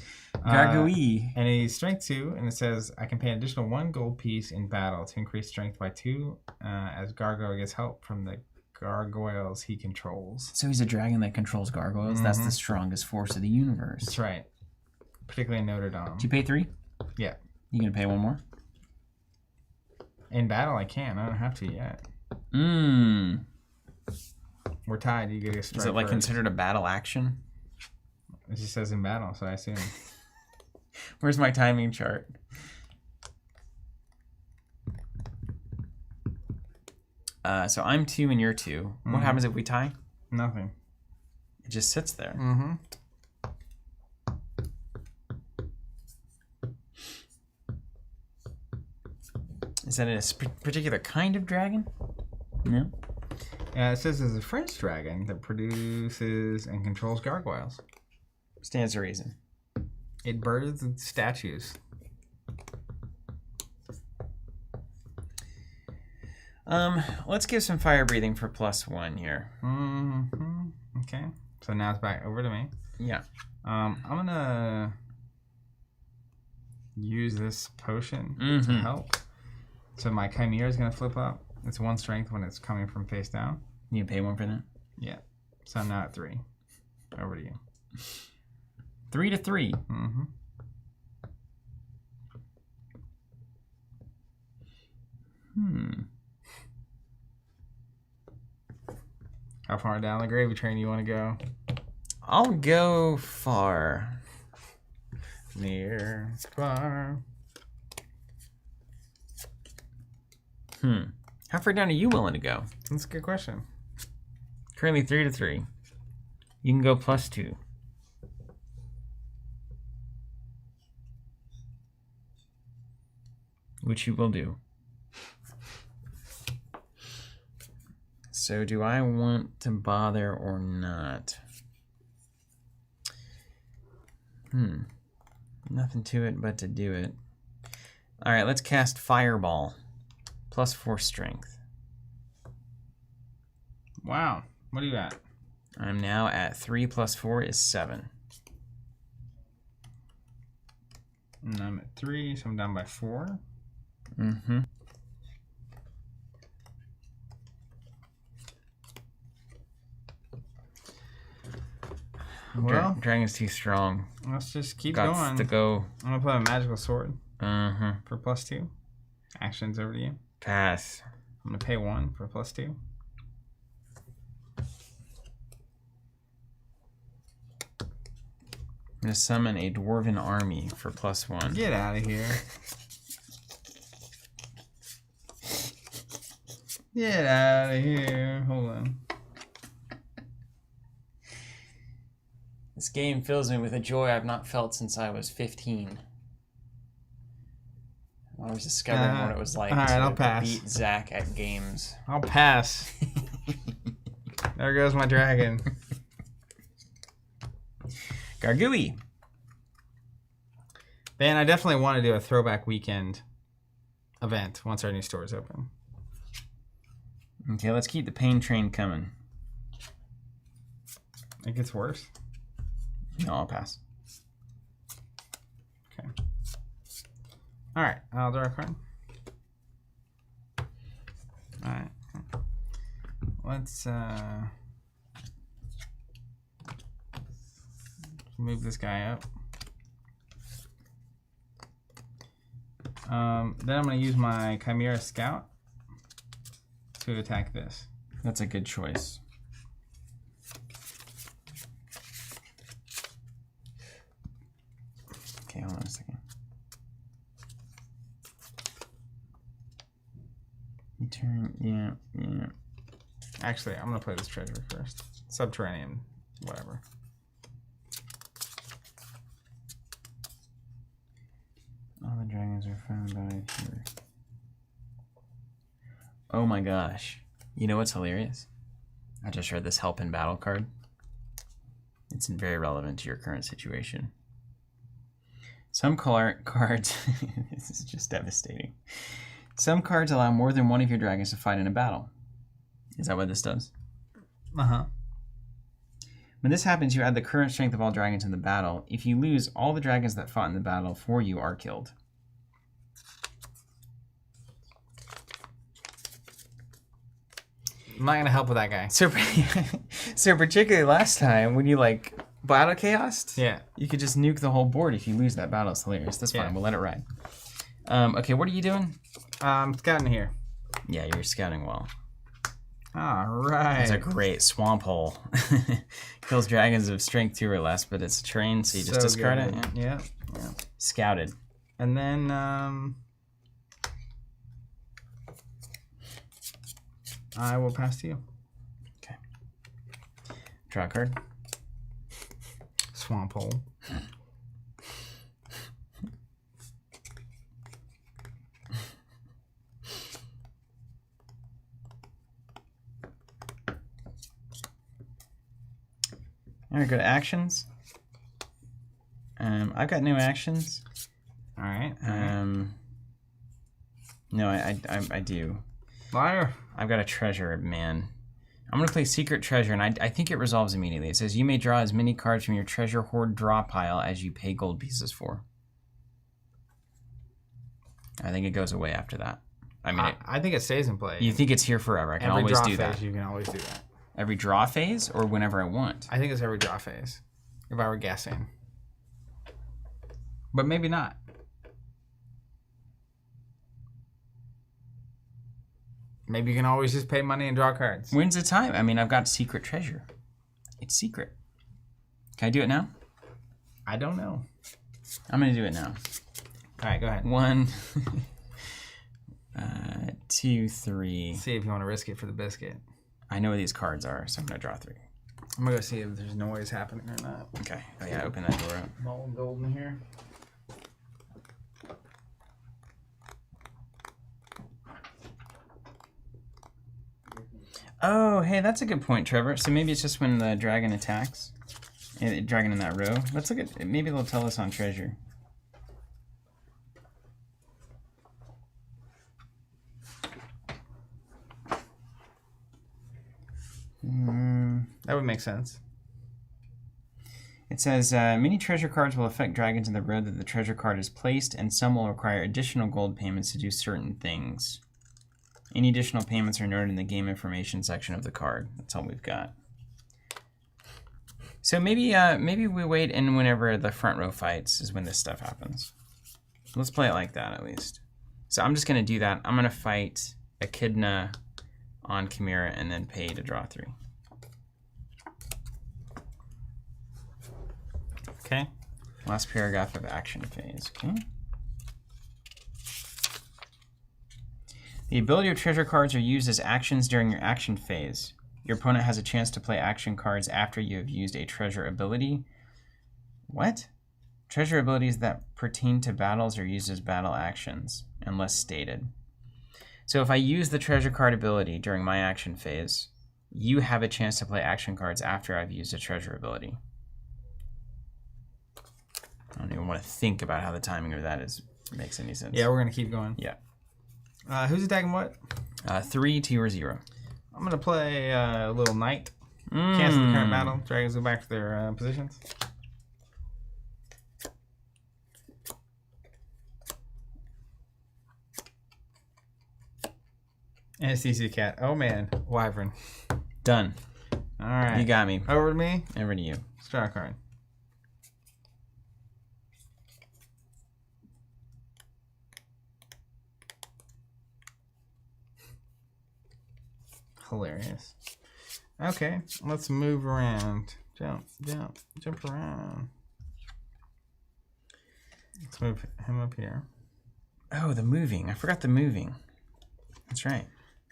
Gargoyle. And he's strength 2, and it says I can pay an additional 1 gold piece in battle to increase strength by 2 as Gargoyle gets help from the gargoyles he controls. So he's a dragon that controls gargoyles? That's the strongest force of the universe. That's right. Particularly in Notre Dame. Did you pay 3? Yeah. You gonna pay 1 more? In battle, I can. I don't have to yet. We're tied. You get a strike. Is it like considered a battle action? It just says in battle, so I assume. Where's my timing chart? So I'm 2 and you're 2. What happens if we tie? Nothing. It just sits there. Is that a particular kind of dragon? No. It says it's a French dragon that produces and controls gargoyles. Stands to reason. It births statues. Let's give some fire breathing for +1 here. Okay. So now it's back over to me. Yeah. I'm gonna use this potion to help. So my Chimera is gonna flip up. It's 1 strength when it's coming from face down. You pay 1 for that? Yeah. So I'm now at 3. Over to you. 3 to 3. How far down the gravy train you want to go? I'll go far. Near, far. How far down are you willing to go? That's a good question. Currently 3 to 3. You can go +2. Which you will do. So do I want to bother or not? Nothing to it but to do it. All right, let's cast Fireball. +4 strength. Wow. What are you at? I'm now at 3 + 4 is 7. And I'm at 3, so I'm down by 4. Well, Dragon's too strong. Let's just keep going. To go. I'm gonna play a magical sword. For +2. Actions over to you. Pass. I'm gonna pay 1 for +2. I'm gonna summon a dwarven army for +1. Get out of here. Get out of here. Hold on. This game fills me with a joy I've not felt since I was 15. I was discovering what it was like I'll to pass. beat Zach at games. I'll pass. There goes my dragon. Gargooey. Man, I definitely want to do a throwback weekend event once our new store is open. Okay, let's keep the pain train coming. It gets worse. No, I'll pass. Okay. All right, I'll draw a card. All right. Let's move this guy up. Then I'm going to use my Chimera Scout to attack this. That's a good choice. Okay, hold on a second. You turn, yeah. Actually, I'm going to play this treasure first. Subterranean, whatever. All the dragons are found by here. Oh my gosh. You know what's hilarious? I just read this help in battle card. It's very relevant to your current situation. Some cards, this is just devastating. Some cards allow more than one of your dragons to fight in a battle. Is that what this does? Uh-huh. When this happens, you add the current strength of all dragons in the battle. If you lose, all the dragons that fought in the battle for you are killed. I'm not going to help with that guy. So particularly last time, when you, like, battle chaosed, yeah, you could just nuke the whole board if you lose that battle. It's hilarious. That's fine. We'll let it ride. Okay, what are you doing? I'm scouting here. Yeah, you're scouting well. All right. It's a great swamp hole. Kills dragons of strength 2 or less, but it's a terrain, so you just discard it. Yeah. Scouted. And then I will pass to you. Okay. Draw a card. Swamp hole. All right, go to actions. I've got no actions. All right. No, I do. Liar. I've got a treasure, man. I'm going to play Secret Treasure, and I think it resolves immediately. It says you may draw as many cards from your treasure hoard draw pile as you pay gold pieces for. I think it goes away after that. I mean, I think it stays in play. You think it's here forever. I can always do that. You can always do that. Every draw phase or whenever I want? I think it's every draw phase, if I were guessing. But maybe not. Maybe you can always just pay money and draw cards. When's the time? I mean, I've got Secret Treasure. It's secret. Can I do it now? I don't know. I'm going to do it now. All right, go ahead. 1, 2, 3. See if you want to risk it for the biscuit. I know where these cards are, so I'm going to draw 3. I'm going to go see if there's noise happening or not. Okay. Oh, yeah, open that door up. All gold in here. Oh, hey, that's a good point, Trevor. So maybe it's just when the dragon attacks. Dragon in that row. Let's look at... Maybe they'll tell us on treasure. That would make sense. It says, many treasure cards will affect dragons in the row that the treasure card is placed, and some will require additional gold payments to do certain things. Any additional payments are noted in the game information section of the card. That's all we've got. So maybe we wait, and whenever the front row fights is when this stuff happens. Let's play it like that at least. So I'm just going to do that. I'm going to fight Echidna on Chimera and then pay to draw 3. Okay. Last paragraph of action phase. Okay. The ability of treasure cards are used as actions during your action phase. Your opponent has a chance to play action cards after you have used a treasure ability. What? Treasure abilities that pertain to battles are used as battle actions, unless stated. So if I use the treasure card ability during my action phase, you have a chance to play action cards after I've used a treasure ability. I don't even want to think about how the timing of that makes any sense. Yeah, we're going to keep going. Yeah. Who's attacking what? 3 to your 0. I'm going to play a little knight. Cancel the current battle. Dragons go back to their positions. Anesthesia cat. Oh, man. Wyvern. Done. All right. You got me. Over to me. Over to you. Let's draw a card. Hilarious. Okay, let's move around. Jump around. Let's move him up here. Oh, the moving. I forgot the moving. That's right.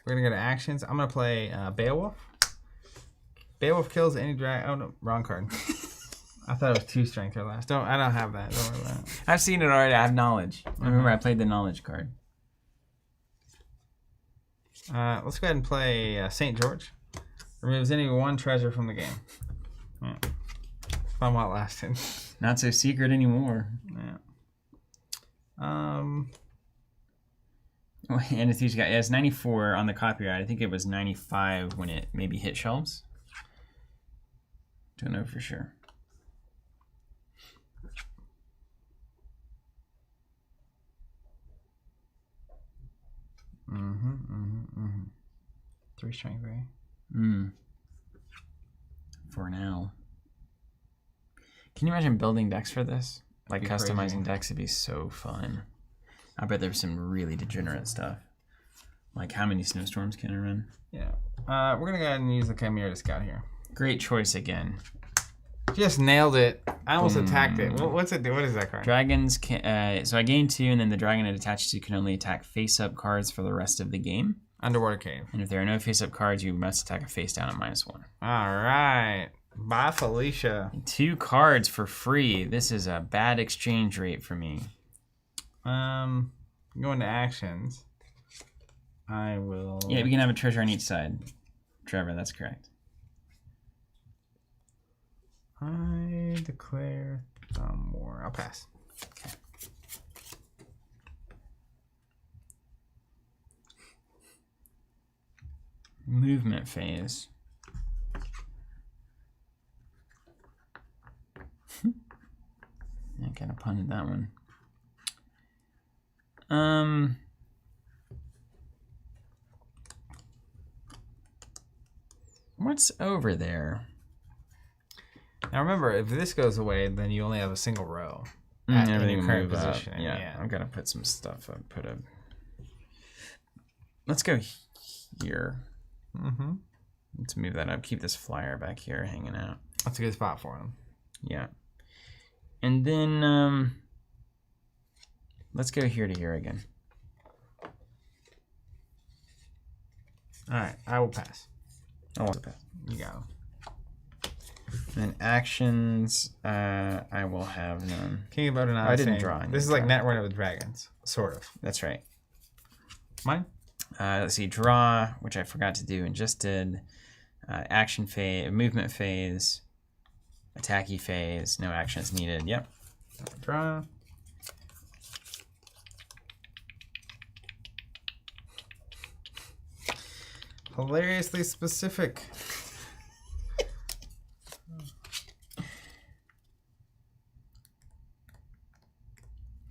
We're going to go to actions. I'm going to play Beowulf. Beowulf kills any dragon. Oh, no, wrong card. I thought it was 2 strength or less. I don't have that. Don't worry about it. I've seen it already. I have knowledge. Remember, I played the knowledge card. Let's go ahead and play St. George. Removes any 1 treasure from the game. Yeah. Fun while it lasted. Not so secret anymore. Yeah. Anesthesia got, yeah, it's 94 on the copyright. I think it was 95 when it maybe hit shelves. Don't know for sure. Mm-hmm. 3 strength, right? For now. Can you imagine building decks for this? Like customizing crazy. Decks would be so fun. I bet there's some really degenerate stuff. Like how many snowstorms can I run? Yeah. We're going to go ahead and use the Chimera to scout here. Great choice again. Just nailed it. I almost attacked it. What's it do? What is that card? Dragons can, so I gain 2, and then the dragon it attaches to can only attack face-up cards for the rest of the game. Underwater Cave. And if there are no face-up cards, you must attack a face-down at -1. All right. Bye, Felicia. 2 cards for free. This is a bad exchange rate for me. Going to actions. I will... Yeah, we can have a treasure on each side. Trevor, that's correct. I declare Thumb War. I'll pass. Okay. Movement phase. I kind of punted that one. What's over there? Now remember, if this goes away, then you only have a single row. Everything in your current move position. up. Yeah, I'm gonna put some stuff up. Let's go here. Mm-hmm. Let's move that up. Keep this flyer back here hanging out. That's a good spot for him. Yeah. And then let's go here to here again. All right, I will pass. I'll also pass. You go. And actions, I will have none. King of Odin. I didn't draw. This is like Net Runner with dragons, sort of. That's right. Mine? Let's see, draw, which I forgot to do and just did. Action phase, movement phase, attacky phase, no actions needed. Yep. Draw. Hilariously specific.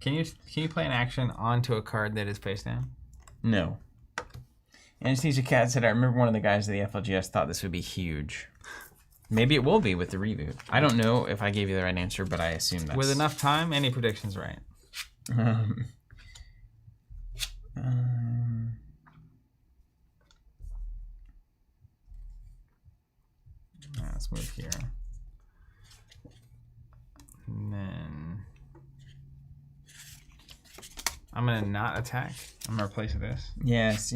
Can you play an action onto a card that is face down? No. Anesthesia Cat said, I remember one of the guys at the FLGS thought this would be huge. Maybe it will be with the reboot. I don't know if I gave you the right answer, but I assume that's... With enough time, any prediction's right. Let's move here. And then... I'm going to not attack. I'm going to replace this. Yes.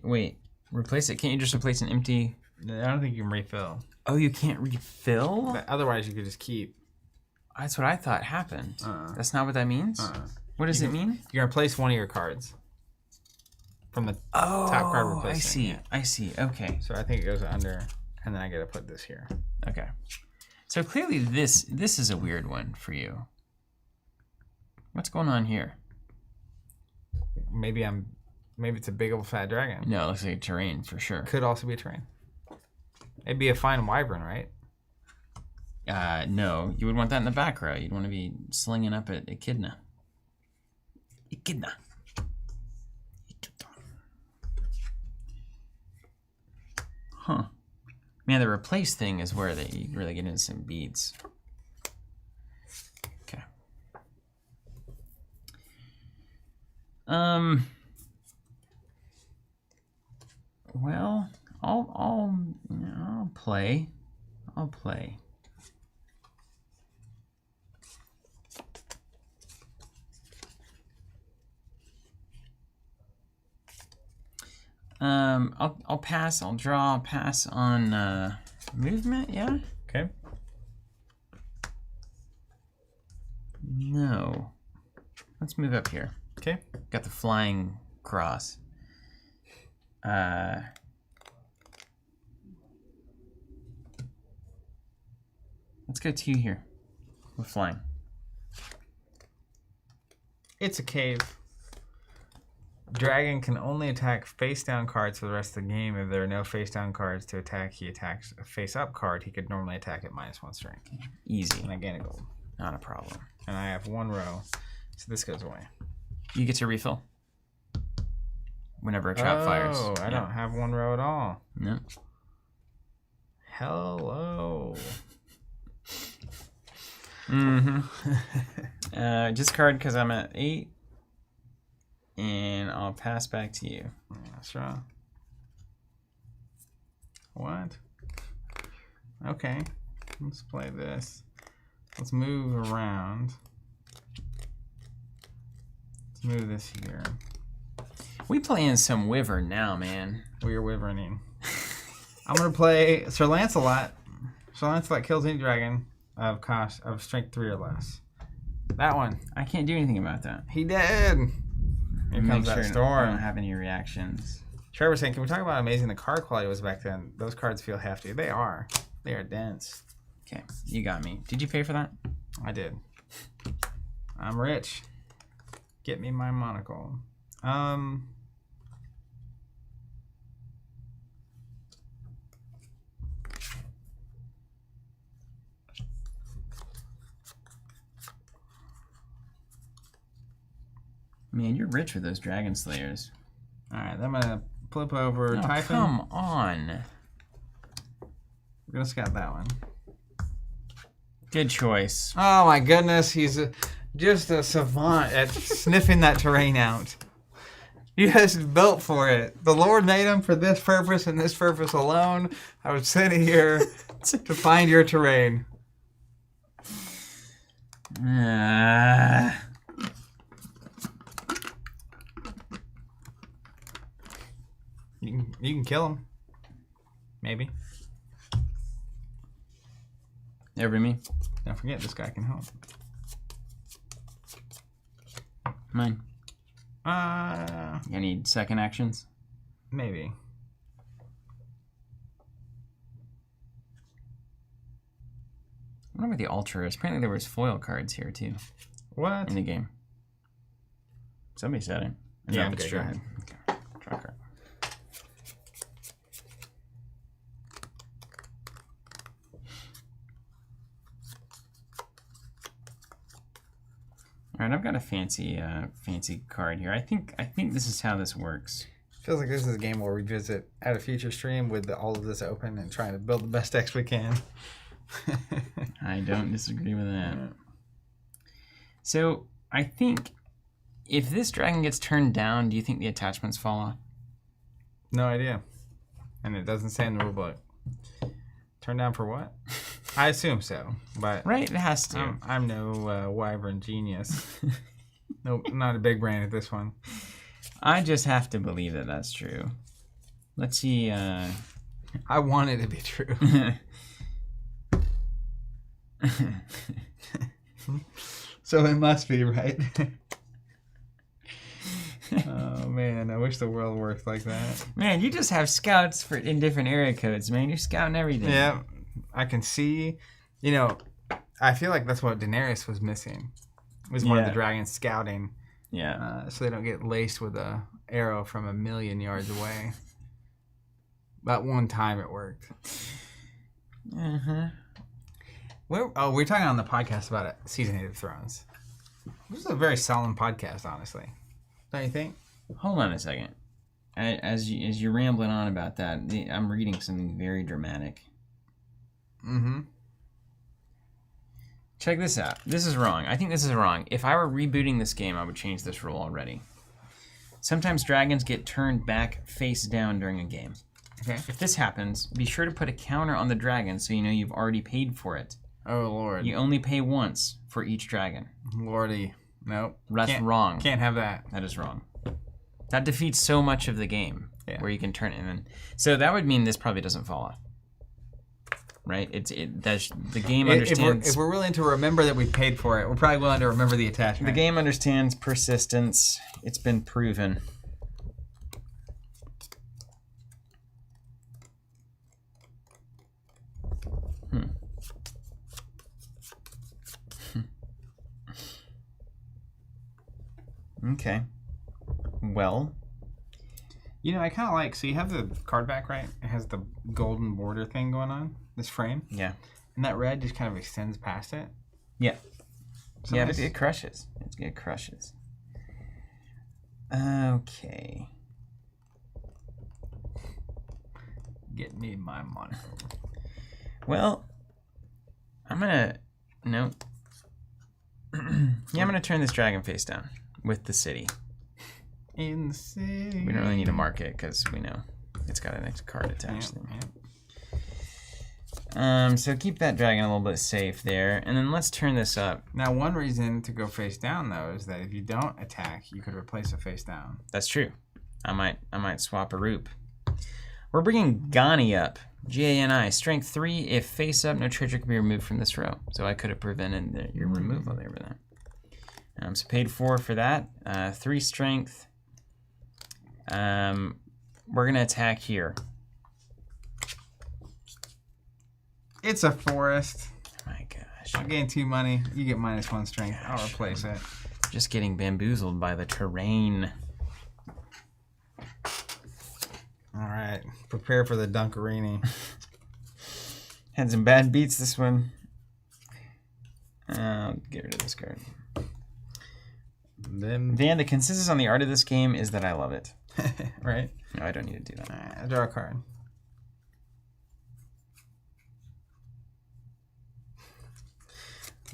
Wait, replace it? Can't you just replace an empty... I don't think you can refill. Oh, you can't refill? But otherwise, you could just keep. That's what I thought happened. That's not what that means? What does it mean? You're going to replace one of your cards from the top card replacing. I see. Okay. So I think it goes under, and then I got to put this here. Okay. So clearly this is a weird one for you. What's going on here? Maybe it's a big old fat dragon. No, it looks like a terrain for sure. Could also be a terrain. It'd be a fine wyvern, right? No, you would want that in the back row. You'd want to be slinging up at Echidna. Huh. Man, the replace thing is where you really get into some beads. Okay. Well, I'll play. I'll pass. I'll draw. Pass on movement. Yeah. Okay. No. Let's move up here. Okay. Got the flying cross. Let's go 2 here. We're flying. It's a cave. Dragon can only attack face-down cards for the rest of the game. If there are no face-down cards to attack, he attacks a face-up card. He could normally attack at -1 strength. Easy. And I gain a gold. Not a problem. And I have 1 row, so this goes away. You get to refill whenever a trap fires. Oh, I don't have 1 row at all. No. Hello. Discard because I'm at 8. And I'll pass back to you. That's right. What? Okay. Let's play this. Let's move around. Let's move this here. We playing some Wyvern now, man. We are Wyverning. I'm going to play Sir Lancelot. Sir Lancelot kills any dragon of strength 3 or less. That one. I can't do anything about that. He did. Here comes that storm. I don't have any reactions. Trevor saying, can we talk about how amazing the card quality was back then? Those cards feel hefty. They are. They are dense. Okay, you got me. Did you pay for that? I did. I'm rich. Get me my monocle. Man, you're rich with those Dragon Slayers. All right, I'm gonna flip over Typhon. Come on. We're gonna scout that one. Good choice. Oh my goodness, he's just a savant at sniffing that terrain out. He has built for it. The Lord made him for this purpose and this purpose alone. I was sitting here to find your terrain. You can kill him. Maybe. Over to me. Don't forget, this guy can help. Mine. You need second actions? Maybe. I wonder where the Ultra is. Apparently there was foil cards here too. What? In the game. Somebody said it. Yeah, okay, go ahead. Okay. Draw a card. All right, I've got a fancy card here. I think this is how this works. Feels like this is a game we'll revisit at a future stream with all of this open and trying to build the best decks we can. I don't disagree with that. So I think if this dragon gets turned down, do you think the attachments fall off? No idea. And it doesn't say in the rulebook. Turned down for what? I assume so, but right, it has to. I'm no Wyvern genius. Nope, not a big brain at this one. I just have to believe that that's true. Let's see. I want it to be true. So it must be, right? Oh man, I wish the world worked like that. Man, you just have scouts in different area codes, man. You're scouting everything. Yeah, I can see. You know, I feel like that's what Daenerys was missing. Was one of the dragons scouting. Yeah. So they don't get laced with a arrow from 1,000,000 yards away. But one time it worked. We're talking on the podcast about it, Season 8 of Thrones. This is a very solemn podcast, honestly. Don't you think? Hold on a second. As you're rambling on about that, I'm reading something very dramatic. Mm-hmm. Check this out. This is wrong. I think this is wrong. If I were rebooting this game, I would change this rule already. Sometimes dragons get turned back face down during a game. Okay. If this happens, be sure to put a counter on the dragon so you know you've already paid for it. Oh, Lord. You only pay once for each dragon. Lordy. Nope. That's wrong. Can't have that. That is wrong. That defeats so much of the game where you can turn it in. So that would mean this probably doesn't fall off. Right? The game understands. If we're willing to remember that we paid for it, we're probably willing to remember the attachment. The game understands persistence. It's been proven. Okay. Well. You know, I kind of like, so you have the card back, right? It has the golden border thing going on, this frame. Yeah. And that red just kind of extends past it. Yeah. So yeah, nice. It crushes. It crushes. Okay. Get me my moniker. Well, I'm going to... No. Yeah, I'm going to turn this dragon face down with the city. In the city. We don't really need to mark it because we know it's got an extra card attached. So keep that dragon a little bit safe there, and then let's turn this up. Now, one reason to go face down though is that if you don't attack, you could replace a face down. That's true. I might swap a Roop. We're bringing Gani up. Gani, strength 3. If face up, no treasure can be removed from this row. So I could have prevented your removal there with that. So paid 4 for that. 3 strength. We're gonna attack here. It's a forest. I'll gain 2 money. You get -1 strength. I'll replace it. Just getting bamboozled by the terrain. All right. Prepare for the Dunkarini. Had some bad beats this one. I'll get rid of this card. Then the consensus on the art of this game is that I love it. Right? No, I don't need to do that. All right. I draw a card.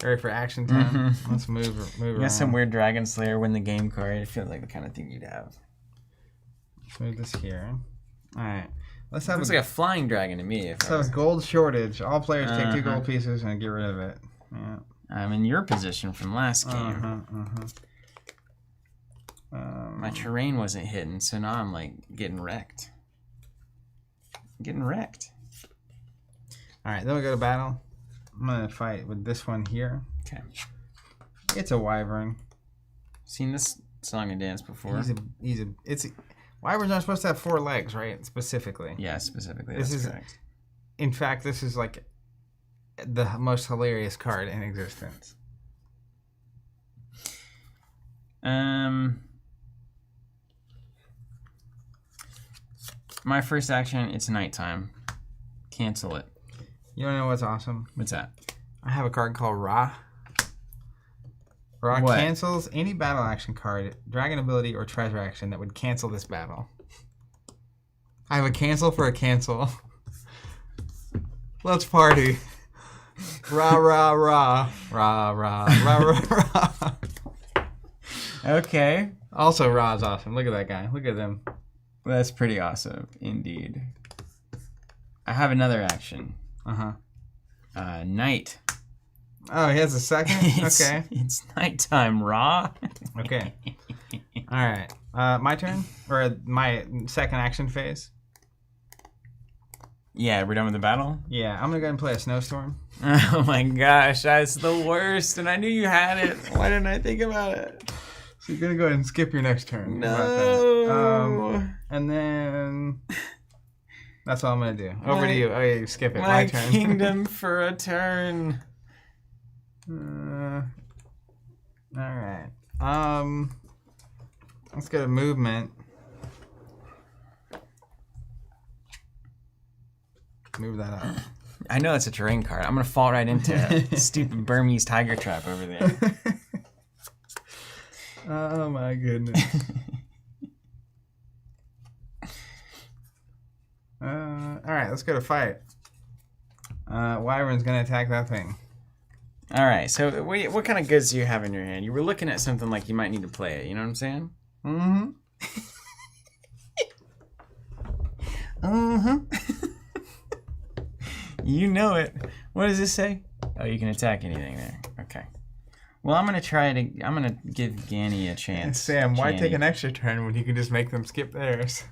Ready for action time? Let's move You got around. some weird Dragon Slayer win the game card. It feels like the kind of thing you'd have. Let's move this here. All right. Let's have looks like a flying dragon to me. So it's gold shortage. All players take 2 gold pieces and get rid of it. Yeah. I'm in your position from last game. My terrain wasn't hidden, so now I'm like getting wrecked. Getting wrecked. All right, then we go to battle. I'm gonna fight with this one here. Okay. It's a wyvern. Seen this song and dance before? Wyverns aren't supposed to have 4 legs, right? Specifically. Yeah, specifically. This that's is correct. In fact, this is like the most hilarious card in existence. My first action, it's nighttime. Cancel it. You wanna know what's awesome? What's that? I have a card called Ra. Ra cancels any battle action card, dragon ability, or treasure action that would cancel this battle. I have a cancel for a cancel. Let's party. Ra, ra, ra. Ra, ra, ra, ra, ra. Okay. Also, Ra's awesome. Look at that guy. Look at them. That's pretty awesome, indeed. I have another action. Night. Oh, he has a second? Okay. It's nighttime, Ra. Okay. All right. My turn? Or my second action phase? Yeah, we're done with the battle? Yeah, I'm going to go ahead and play a snowstorm. Oh my gosh, that's the worst. And I knew you had it. Why didn't I think about it? So you're going to go ahead and skip your next turn. No. And then... That's all I'm going to do. Over to you. Oh, yeah, you skip it. My turn. kingdom for a turn. All right. Let's go to movement. Move that up. I know it's a terrain card. I'm going to fall right into it. Stupid Burmese tiger trap over there. Oh, my goodness. All right, let's go to fight. Wyvern's going to attack that thing. All right, so what kind of goods do you have in your hand? You were looking at something like you might need to play it. You know what I'm saying? Mm-hmm. Mm-hmm. You know it. What does this say? Oh, you can attack anything there. Okay. Well, I'm gonna give Ganny a chance. Sam, why take an extra turn when you can just make them skip theirs?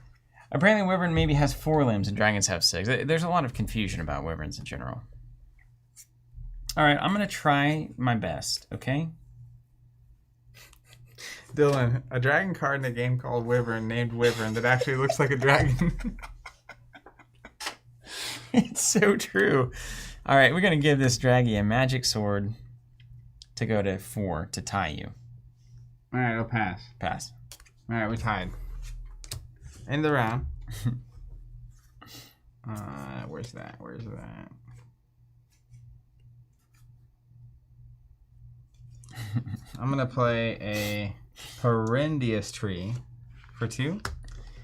Apparently, Wyvern maybe has 4 limbs and dragons have 6. There's a lot of confusion about Wyverns in general. All right, I'm gonna try my best. Okay. Dylan, a dragon card in a game called Wyvern named Wyvern that actually looks like a dragon. It's so true. All right, we're going to give this draggy a magic sword to go to 4 to tie you. All right, I'll pass. Pass. All right, we tied. End of the round. Where's that? Where's that? I'm going to play a horrendous tree for 2.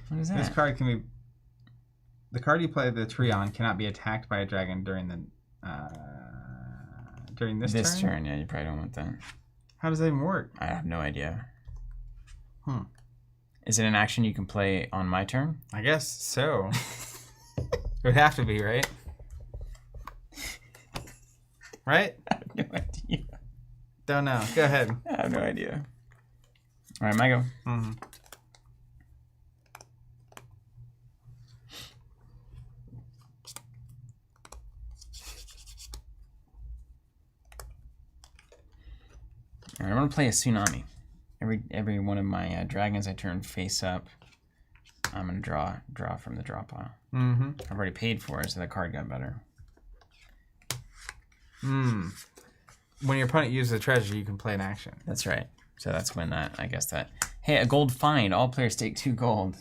What is that? This card can be... The card you play the tree on cannot be attacked by a dragon during this turn? Yeah, you probably don't want that. How does that even work? I have no idea. Is it an action you can play on my turn? I guess so. It would have to be, right? Right? I have no idea. Don't know. Go ahead. I have no idea. All right, my go. Mm-hmm. All right, I'm gonna play a tsunami. Every one of my dragons I turn face up. I'm gonna draw from the draw pile. Mm-hmm. I've already paid for it, so the card got better. when your opponent uses a treasure, you can play an action. That's right. So that's when I guess that. Hey, a gold find. All players take 2 gold.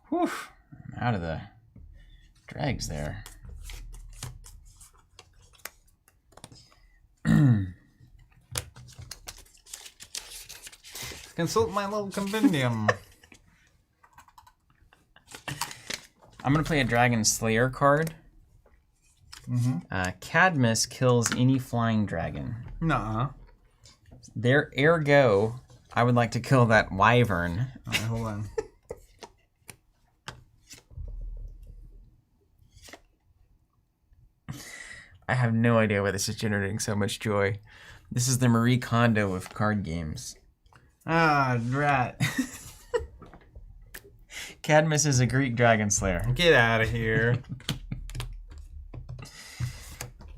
Whew. I'm out of the dregs there. Consult my little compendium. I'm going to play a Dragon Slayer card. Cadmus kills any flying dragon. Nuh-uh. Ergo, I would like to kill that Wyvern. All right, hold on. I have no idea why this is generating so much joy. This is the Marie Kondo of card games. Ah, drat. Cadmus is a Greek dragon slayer. Get out of here.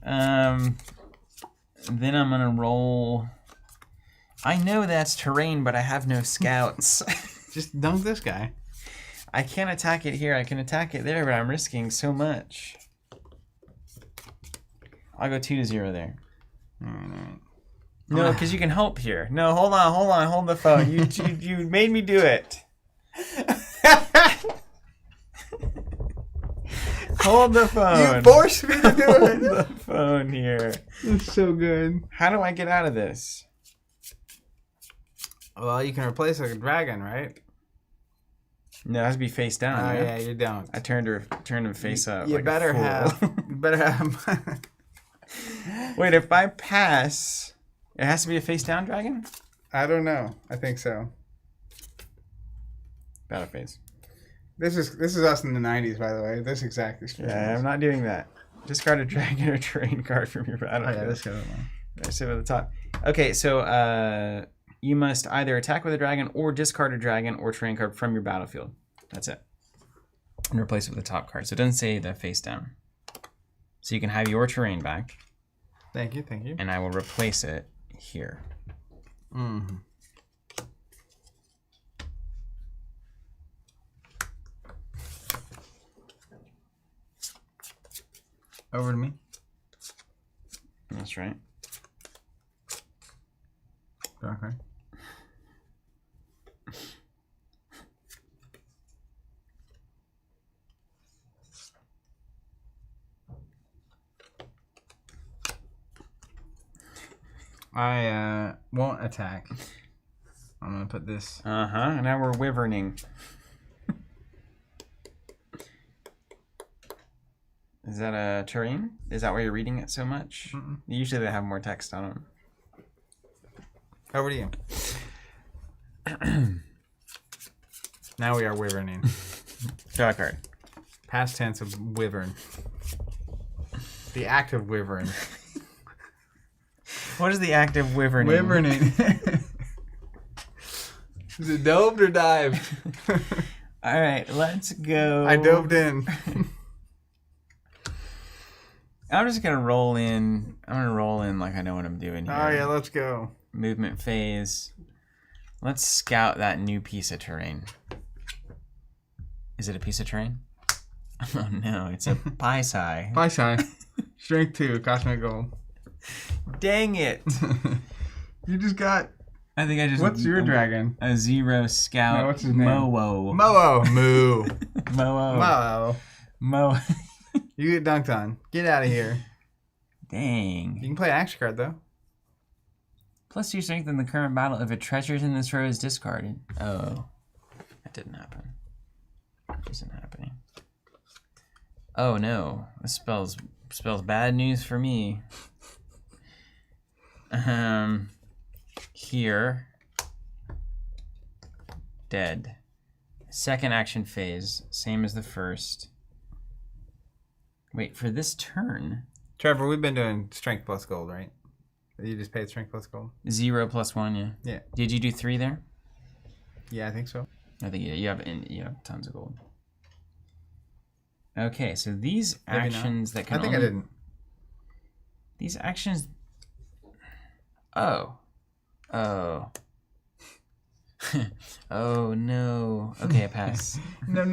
Then I'm gonna roll. I know that's terrain, but I have no scouts. Just dunk this guy. I can't attack it here. I can attack it there, but I'm risking so much. I'll go 2-0 there. Alright. No, because you can help here. No, hold the phone. You made me do it. Hold the phone. You forced me to do it. Hold the phone here. It's so good. How do I get out of this? Well, you can replace a dragon, right? No, it has to be face down. Oh, yeah, you don't. I turned him face up. You like better a fool. have. You better have. Wait, if I pass, it has to be a face down dragon? I don't know. I think so. Battle phase. This is us in the 90s, by the way. This exact experience. Yeah, I'm not doing that. Discard a dragon or terrain card from your battlefield. Oh, yeah, this goes I sit at the top. Okay, so you must either attack with a dragon or discard a dragon or terrain card from your battlefield. That's it. And replace it with the top card. So it doesn't say the face down. So you can have your terrain back. Thank you, thank you. And I will replace it here. Mm-hmm. Over to me. That's right. Okay. I won't attack. I'm gonna put this. Now we're wyverning. Is that a terrain? Is that why you're reading it so much? Usually they have more text on them. Over to you. Now we are wyverning. Draw a card. Past tense of wyvern. The act of wyvern. What is the act of wyverning? Wyverning. Is it doved or dived? All right, let's go. I doved in. I'm just gonna roll in. I'm gonna roll in like I know what I'm doing here. Oh yeah, let's go. Movement phase. Let's scout that new piece of terrain. Is it a piece of terrain? Oh no, it's a Paisai. Paisai. Strength 2, cosmic gold. Dang it! You just got. I think I just. What's your dragon? A 0 scout. No, what's his name? Mowo. Moo. Mowo. Mo. You get dunked on. Get out of here. Dang. You can play an action card though. +2 strength in the current battle if a treasure in this row is discarded. Oh, that didn't happen. That isn't happening. Oh no, this spells bad news for me. Here. Dead. Second action phase, same as the first. Wait, for this turn. Trevor, we've been doing strength plus gold, right? You just paid strength plus gold? 0 + 1, yeah. Yeah. Did you do 3 there? Yeah, I think so. I think you have tons of gold. Okay, so these actions that can I didn't. These actions. Oh. Oh no. Okay, I pass. No.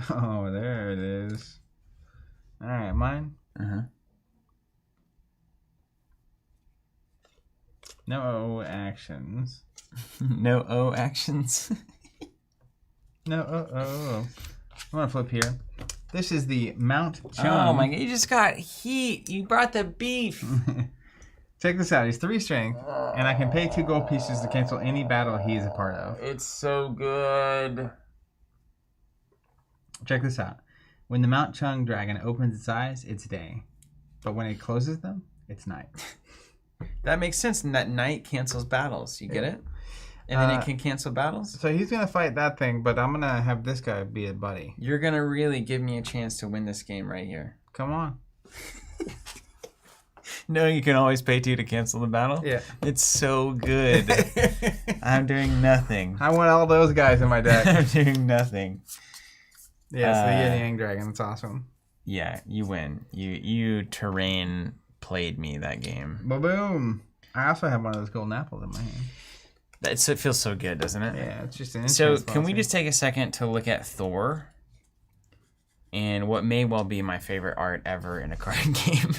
Oh, there it is. All right, mine. No O actions. No O actions. No I'm gonna flip here. This is the Mount Chung. Oh my god, you just got heat. You brought the beef. Check this out. He's 3 strength, and I can pay 2 gold pieces to cancel any battle he is a part of. It's so good. Check this out. When the Mount Chung dragon opens its eyes, it's day. But when it closes them, it's night. That makes sense, and that night cancels battles. You get it? And then it can cancel battles? So he's going to fight that thing, but I'm going to have this guy be a buddy. You're going to really give me a chance to win this game right here. Come on. No, you can always pay 2 to cancel the battle? Yeah. It's so good. I'm doing nothing. I want all those guys in my deck. I'm doing nothing. Yeah, so the Yin Yang Dragon. That's awesome. Yeah, you win. You terrain played me that game. Boom. I also have one of those golden apples in my hand. It feels so good, doesn't it? Yeah, it's just an So can we just take a second to look at Thor and what may well be my favorite art ever in a card game?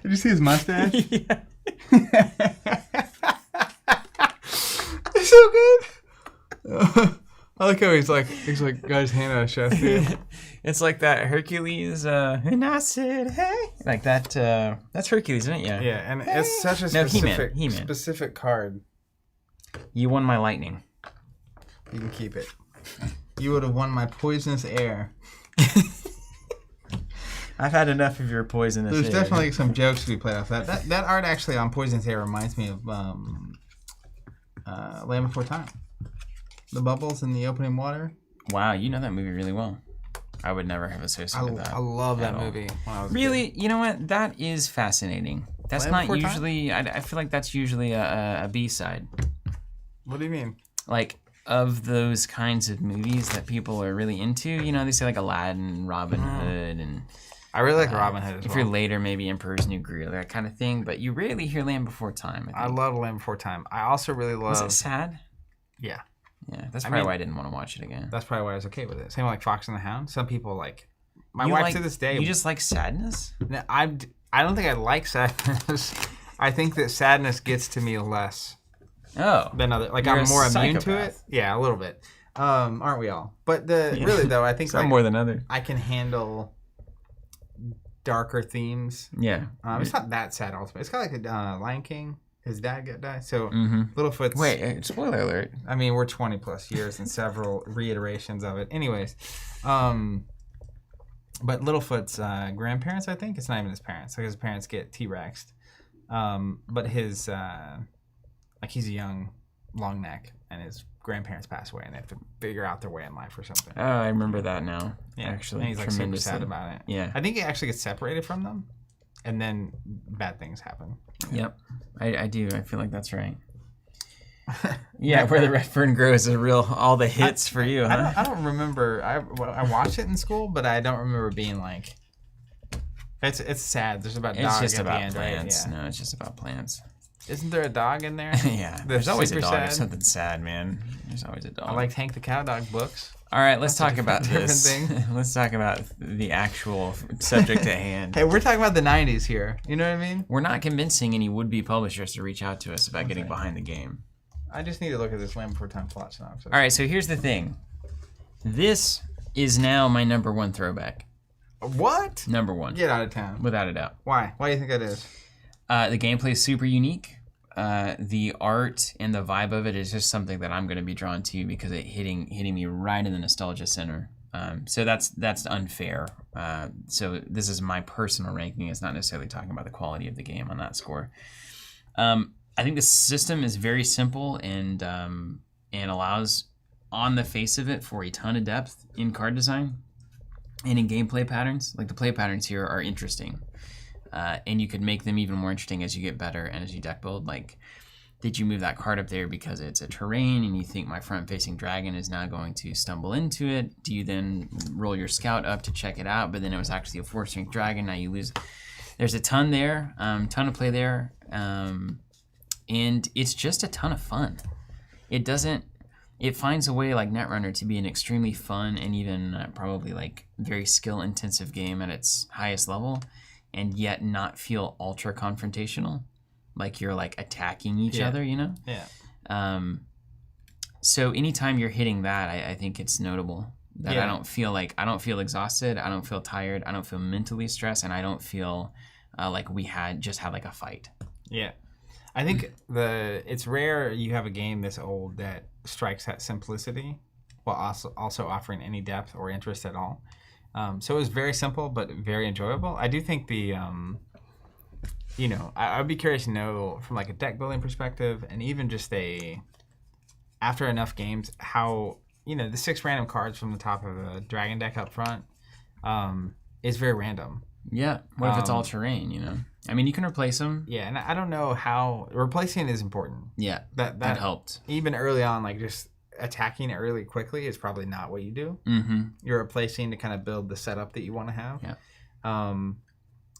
Did you see his mustache? Yeah. It's so good. I like how he's like got his hand on his chest. Dude. It's like that Hercules, and I said, hey. Like that, that's Hercules, isn't it? Yeah. Yeah, and it's such a specific card. You won my lightning. You can keep it. You would have won my poisonous air. I've had enough of your poisonous air. There's definitely some jokes to be played off that. That art actually on poisonous air reminds me of Land Before Time. The bubbles in the opening water. Wow, you know that movie really well. I would never have associated that. I love that movie. When I was really? You know what? That is fascinating. That's not usually... I feel like that's usually a B-side. What do you mean? Like, of those kinds of movies that people are really into, you know, they say like Aladdin, Robin Hood, and... I really like Robin Hood as well. If you're later, maybe Emperor's New Groove, that kind of thing. But you rarely hear Land Before Time, I think. I love Land Before Time. I also really love... Was it sad? Yeah. Yeah, that's probably why I didn't want to watch it again. That's probably why I was okay with it. Same with like Fox and the Hound. Some people like... My wife to this day... You just like sadness? No, I don't think I like sadness. I think that sadness gets to me less than other... Like, I'm more immune to it. Yeah, a little bit. Aren't we all? But really, though, I think... Some more than others. I can handle darker themes. Yeah. It's not that sad, ultimately. It's kind of like a Lion King. His dad died. So Littlefoot's... Wait, spoiler alert. I mean, we're 20 plus years and several reiterations of it. Anyways, but Littlefoot's grandparents, I think, it's not even his parents. So his parents get T-Rexed. But his, he's a young long neck and his grandparents pass away and they have to figure out their way in life or something. Oh, I remember that now. Yeah, actually. And he's like super sad about it. Yeah. I think he actually gets separated from them and then bad things happen. Yep. I do. I feel like that's right. Yeah, where the red fern grows is all the hits for you, huh? I don't remember. I watched it in school, but I don't remember being like... It's sad. There's about dogs just at about the end, plants. right? Yeah. No, it's just about plants. Isn't there a dog in there? Yeah. There's always a dog. There's something sad, man. There's always a dog. I liked Hank the Cow Dog books. All right, let's talk about this. Let's talk about the actual subject at hand. Hey, we're talking about the 90s here. You know what I mean? We're not convincing any would-be publishers to reach out to us about getting behind the game. I just need to look at this Land Before Time plot synopsis. All right, so here's the thing. This is now my number 1 throwback. What? Number 1. Get out of town. Without a doubt. Why? Why do you think that is? The gameplay is super unique. The art and the vibe of it is just something that I'm going to be drawn to because it hitting me right in the nostalgia center. So that's unfair. So this is my personal ranking. It's not necessarily talking about the quality of the game on that score. I think the system is very simple and allows, on the face of it, for a ton of depth in card design and in gameplay patterns. Like the play patterns here are interesting. And you could make them even more interesting as you get better and as you deck build. Like, did you move that card up there because it's a terrain and you think my front-facing dragon is now going to stumble into it? Do you then roll your scout up to check it out, but then it was actually a 4-strength dragon, now you lose? There's a ton there, ton of play there, and it's just a ton of fun. It finds a way, like Netrunner, to be an extremely fun and even probably like very skill-intensive game at its highest level, and yet not feel ultra confrontational. like you're like attacking each other, you know? Yeah. So anytime you're hitting that, I think it's notable that I don't feel exhausted, I don't feel tired, I don't feel mentally stressed, and I don't feel like we just had like a fight. Yeah. I think it's rare you have a game this old that strikes that simplicity while also offering any depth or interest at all. So it was very simple but very enjoyable. I do think I'd be curious to know from like a deck building perspective and even just after enough games how the 6 random cards from the top of a dragon deck up front is very random. Yeah. What if it's all terrain, I mean, you can replace them. Yeah, and I don't know how replacing is important. Yeah, that helped. Even early on, like just attacking it really quickly is probably not what you do. Mm-hmm. You're replacing to kind of build the setup that you want to have. Yeah. And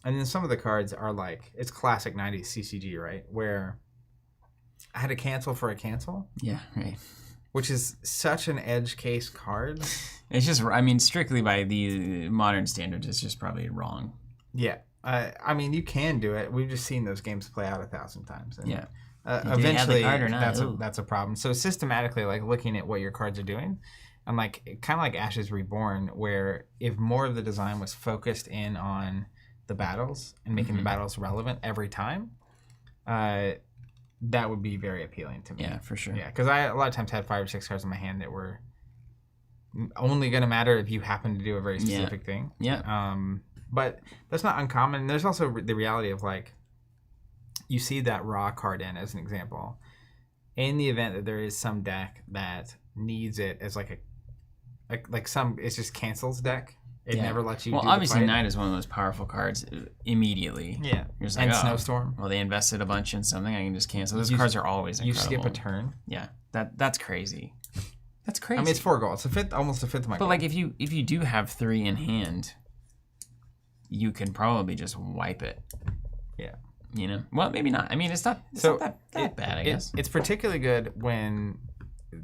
then some of the cards are like, it's classic 90s CCG, right? Where I had to cancel for a cancel. Yeah, right. Which is such an edge case card. It's just, strictly by the modern standards, it's just probably wrong. Yeah. You can do it. We've just seen those games play out 1,000 times. And, yeah. Eventually, that's a problem. So systematically, like looking at what your cards are doing, and like kind of like Ashes Reborn, where if more of the design was focused in on the battles and making the battles relevant every time, that would be very appealing to me. Yeah, for sure. Yeah, because I a lot of times had 5 or 6 cards in my hand that were only going to matter if you happen to do a very specific thing. Yeah. But that's not uncommon. And there's also the reality of like, you see that raw card in as an example. In the event that there is some deck that needs it as like it's just cancels deck. It never lets you. Well, obviously, Knight is one of those powerful cards immediately. Yeah, and Snowstorm. Well, they invested a bunch in something. I can just cancel. Those cards are always incredible. You skip a turn. Yeah, that's crazy. That's crazy. I mean, it's 4 gold. It's almost a fifth of my. But like, if you do have 3 in hand, you can probably just wipe it. Yeah. Well, maybe not. I mean, it's not that bad, I guess. It's particularly good when,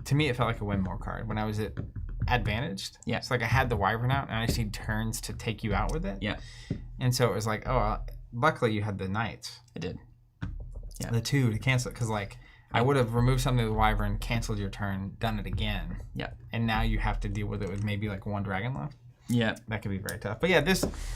to me, it felt like a win more card. When I was advantaged. Yeah. It's like I had the Wyvern out, and I just need turns to take you out with it. Yeah. And so it was like, luckily you had the Knights. I did. Yeah. The 2 to cancel it, because like, I would have removed something with the Wyvern, canceled your turn, done it again. Yeah. And now you have to deal with it with maybe like 1 dragon left. Yeah. That could be very tough. But yeah,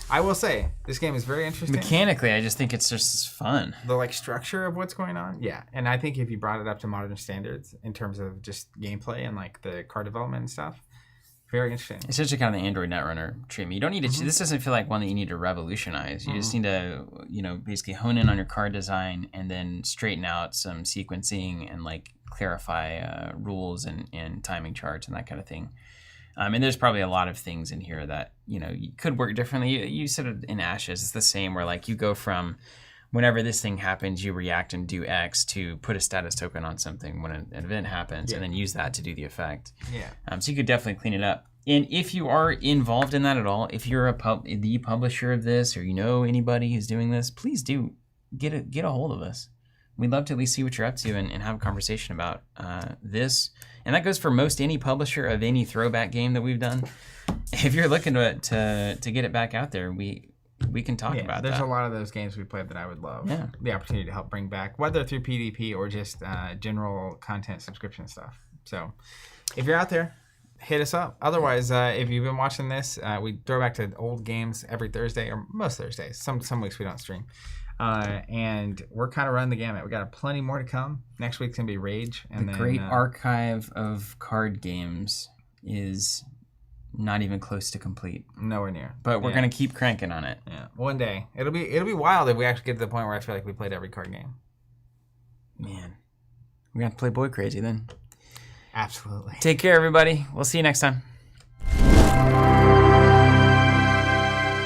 I will say, this game is very interesting. Mechanically, I just think it's just fun. The like structure of what's going on. Yeah. And I think if you brought it up to modern standards in terms of just gameplay and like the card development and stuff, very interesting. It's such a kind of the Android Netrunner treatment. You don't need to. This doesn't feel like one that you need to revolutionize. You just need to, basically hone in on your card design and then straighten out some sequencing and like clarify rules and timing charts and that kind of thing. And there's probably a lot of things in here that you could work differently. You said it in Ashes. It's the same where like you go from whenever this thing happens, you react and do X to put a status token on something when an event happens, and then use that to do the effect. Yeah. So you could definitely clean it up. And if you are involved in that at all, if you're the publisher of this, or anybody who's doing this, please do get a hold of us. We'd love to at least see what you're up to and have a conversation about this. And that goes for most any publisher of any throwback game that we've done. If you're looking to get it back out there, we can talk about that. There's a lot of those games we played that I would love the opportunity to help bring back, whether through PvP or just general content subscription stuff. So if you're out there, hit us up. Otherwise, if you've been watching this, we throw back to old games every Thursday, or most Thursdays. Some weeks we don't stream. And we're kind of running the gamut. We got plenty more to come. Next week's going to be Rage. And the great archive of card games is not even close to complete. Nowhere near. But we're going to keep cranking on it. Yeah. One day. It'll be wild if we actually get to the point where I feel like we played every card game. Man. We're going to play Boy Crazy then. Absolutely. Take care, everybody. We'll see you next time.